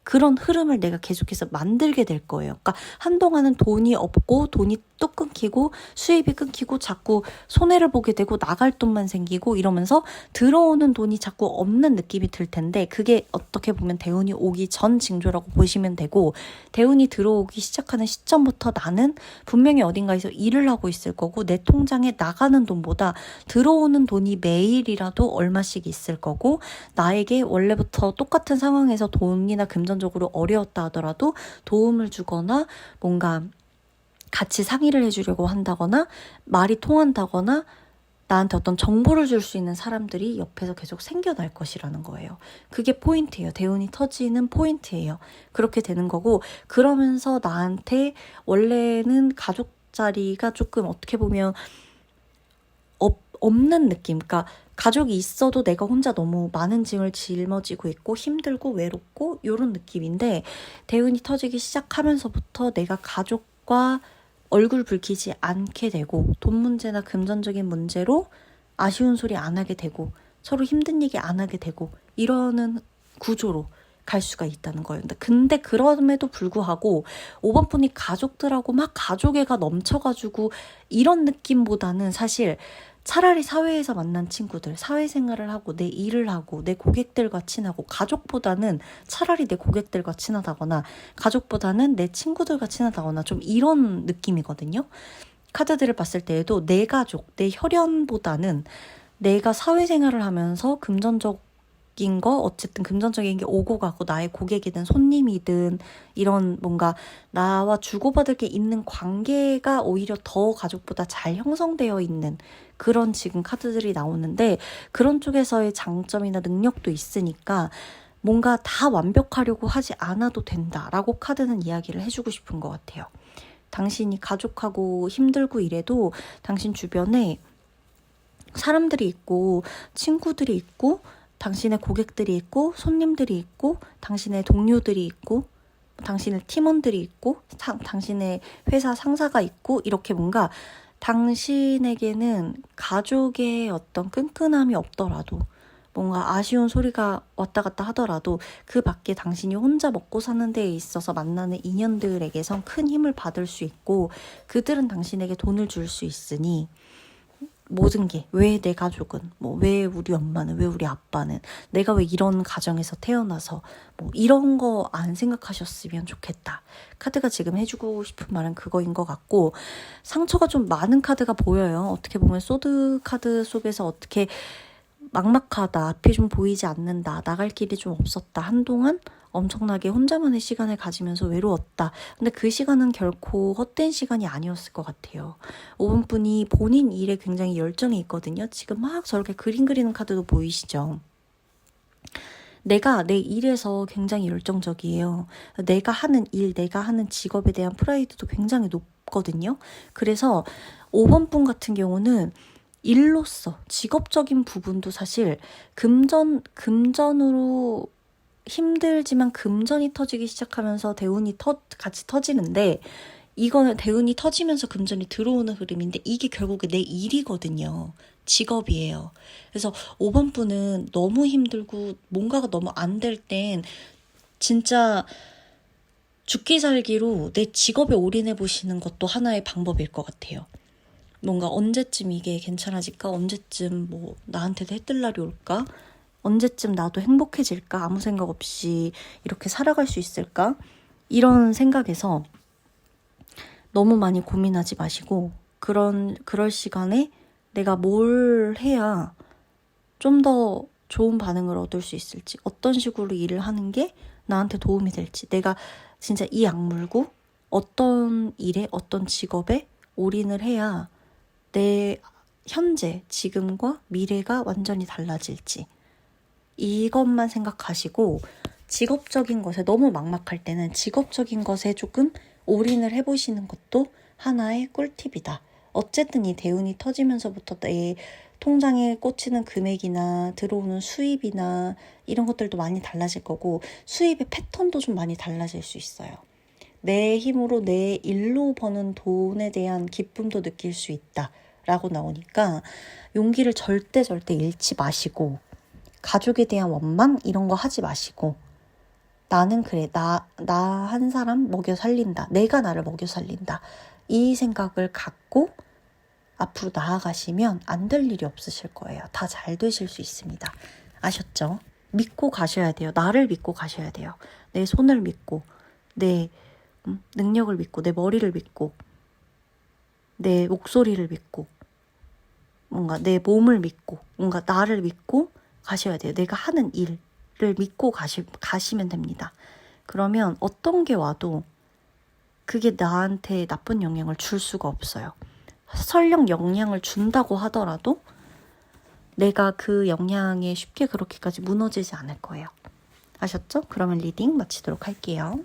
A: 그런 흐름을 내가 계속해서 만들게 될 거예요. 그러니까 한동안은 돈이 없고 돈이 또 끊기고 수입이 끊기고 자꾸 손해를 보게 되고 나갈 돈만 생기고 이러면서 들어오는 돈이 자꾸 없는 느낌이 들 텐데 그게 어떻게 보면 대운이 오기 전 징조라고 보시면 되고 대운이 들어오기 시작하는 시점부터 나는 분명히 어딘가에서 일을 하고 있을 거고 내 통장에 나가는 돈보다 들어오는 돈이 매일이라도 얼마씩 있을 거고 나에게 원래부터 똑같은 상황에서 돈이나 금전적으로 어려웠다 하더라도 도움을 주거나 뭔가 같이 상의를 해주려고 한다거나 말이 통한다거나 나한테 어떤 정보를 줄 수 있는 사람들이 옆에서 계속 생겨날 것이라는 거예요. 그게 포인트예요. 대운이 터지는 포인트예요. 그렇게 되는 거고, 그러면서 나한테 원래는 가족 자리가 조금 어떻게 보면 없는 느낌. 그러니까 가족이 있어도 내가 혼자 너무 많은 짐을 짊어지고 있고 힘들고 외롭고 이런 느낌인데, 대운이 터지기 시작하면서부터 내가 가족과 얼굴 붉히지 않게 되고, 돈 문제나 금전적인 문제로 아쉬운 소리 안 하게 되고, 서로 힘든 얘기 안 하게 되고, 이러는 구조로 갈 수가 있다는 거예요. 근데 그럼에도 불구하고 5번 분이 가족들하고 막 가족애가 넘쳐가지고 이런 느낌보다는 사실 차라리 사회에서 만난 친구들, 사회생활을 하고 내 일을 하고 내 고객들과 친하고, 가족보다는 차라리 내 고객들과 친하다거나 가족보다는 내 친구들과 친하다거나 좀 이런 느낌이거든요. 카드들을 봤을 때에도 내 가족, 내 혈연보다는 내가 사회생활을 하면서 금전적인 거, 어쨌든 금전적인 게 오고 가고 나의 고객이든 손님이든 이런 뭔가 나와 주고받을 게 있는 관계가 오히려 더 가족보다 잘 형성되어 있는 그런 지금 카드들이 나오는데, 그런 쪽에서의 장점이나 능력도 있으니까 뭔가 다 완벽하려고 하지 않아도 된다라고 카드는 이야기를 해주고 싶은 것 같아요. 당신이 가족하고 힘들고 이래도 당신 주변에 사람들이 있고 친구들이 있고 당신의 고객들이 있고 손님들이 있고 당신의 동료들이 있고 당신의 팀원들이 있고 당신의 회사 상사가 있고, 이렇게 뭔가 당신에게는 가족의 어떤 끈끈함이 없더라도, 뭔가 아쉬운 소리가 왔다 갔다 하더라도 그 밖에 당신이 혼자 먹고 사는 데에 있어서 만나는 인연들에게선 큰 힘을 받을 수 있고, 그들은 당신에게 돈을 줄 수 있으니, 모든 게 왜 내 가족은, 뭐 왜 우리 엄마는, 왜 우리 아빠는, 내가 왜 이런 가정에서 태어나서 뭐 이런 거 안 생각하셨으면 좋겠다. 카드가 지금 해주고 싶은 말은 그거인 것 같고, 상처가 좀 많은 카드가 보여요. 어떻게 보면 소드 카드 속에서 어떻게 막막하다, 앞이 좀 보이지 않는다, 나갈 길이 좀 없었다, 한동안 엄청나게 혼자만의 시간을 가지면서 외로웠다. 근데 그 시간은 결코 헛된 시간이 아니었을 것 같아요. 5번 분이 본인 일에 굉장히 열정이 있거든요. 지금 막 저렇게 그림 그리는 카드도 보이시죠? 내가 내 일에서 굉장히 열정적이에요. 내가 하는 일, 내가 하는 직업에 대한 프라이드도 굉장히 높거든요. 그래서 5번 분 같은 경우는 일로서 직업적인 부분도 사실 금전으로 힘들지만 금전이 터지기 시작하면서 대운이 같이 터지는데, 이거는 대운이 터지면서 금전이 들어오는 흐름인데 이게 결국에 내 일이거든요. 직업이에요. 그래서 5번 분은 너무 힘들고 뭔가가 너무 안 될 땐 진짜 죽기 살기로 내 직업에 올인해 보시는 것도 하나의 방법일 것 같아요. 뭔가 언제쯤 이게 괜찮아질까? 언제쯤 뭐 나한테도 해뜰 날이 올까? 언제쯤 나도 행복해질까? 아무 생각 없이 이렇게 살아갈 수 있을까? 이런 생각에서 너무 많이 고민하지 마시고, 그럴 시간에 내가 뭘 해야 좀 더 좋은 반응을 얻을 수 있을지, 어떤 식으로 일을 하는 게 나한테 도움이 될지, 내가 진짜 이 악물고 어떤 일에 어떤 직업에 올인을 해야 내 현재 지금과 미래가 완전히 달라질지, 이것만 생각하시고, 직업적인 것에 너무 막막할 때는 직업적인 것에 조금 올인을 해보시는 것도 하나의 꿀팁이다. 어쨌든 이 대운이 터지면서부터 내 통장에 꽂히는 금액이나 들어오는 수입이나 이런 것들도 많이 달라질 거고, 수입의 패턴도 좀 많이 달라질 수 있어요. 내 힘으로 내 일로 버는 돈에 대한 기쁨도 느낄 수 있다 라고 나오니까, 용기를 절대 잃지 마시고, 가족에 대한 원망 이런 거 하지 마시고, 나는 그래, 나 한 사람 먹여 살린다, 내가 나를 먹여 살린다, 이 생각을 갖고 앞으로 나아가시면 안 될 일이 없으실 거예요. 다 잘 되실 수 있습니다. 아셨죠? 믿고 가셔야 돼요. 나를 믿고 가셔야 돼요. 내 손을 믿고, 내 능력을 믿고, 내 머리를 믿고, 내 목소리를 믿고, 뭔가 내 몸을 믿고, 뭔가 나를 믿고 가셔야 돼요. 내가 하는 일을 믿고 가시면 됩니다. 그러면 어떤 게 와도 그게 나한테 나쁜 영향을 줄 수가 없어요. 설령 영향을 준다고 하더라도 내가 그 영향에 쉽게 그렇게까지 무너지지 않을 거예요. 아셨죠? 그러면 리딩 마치도록 할게요.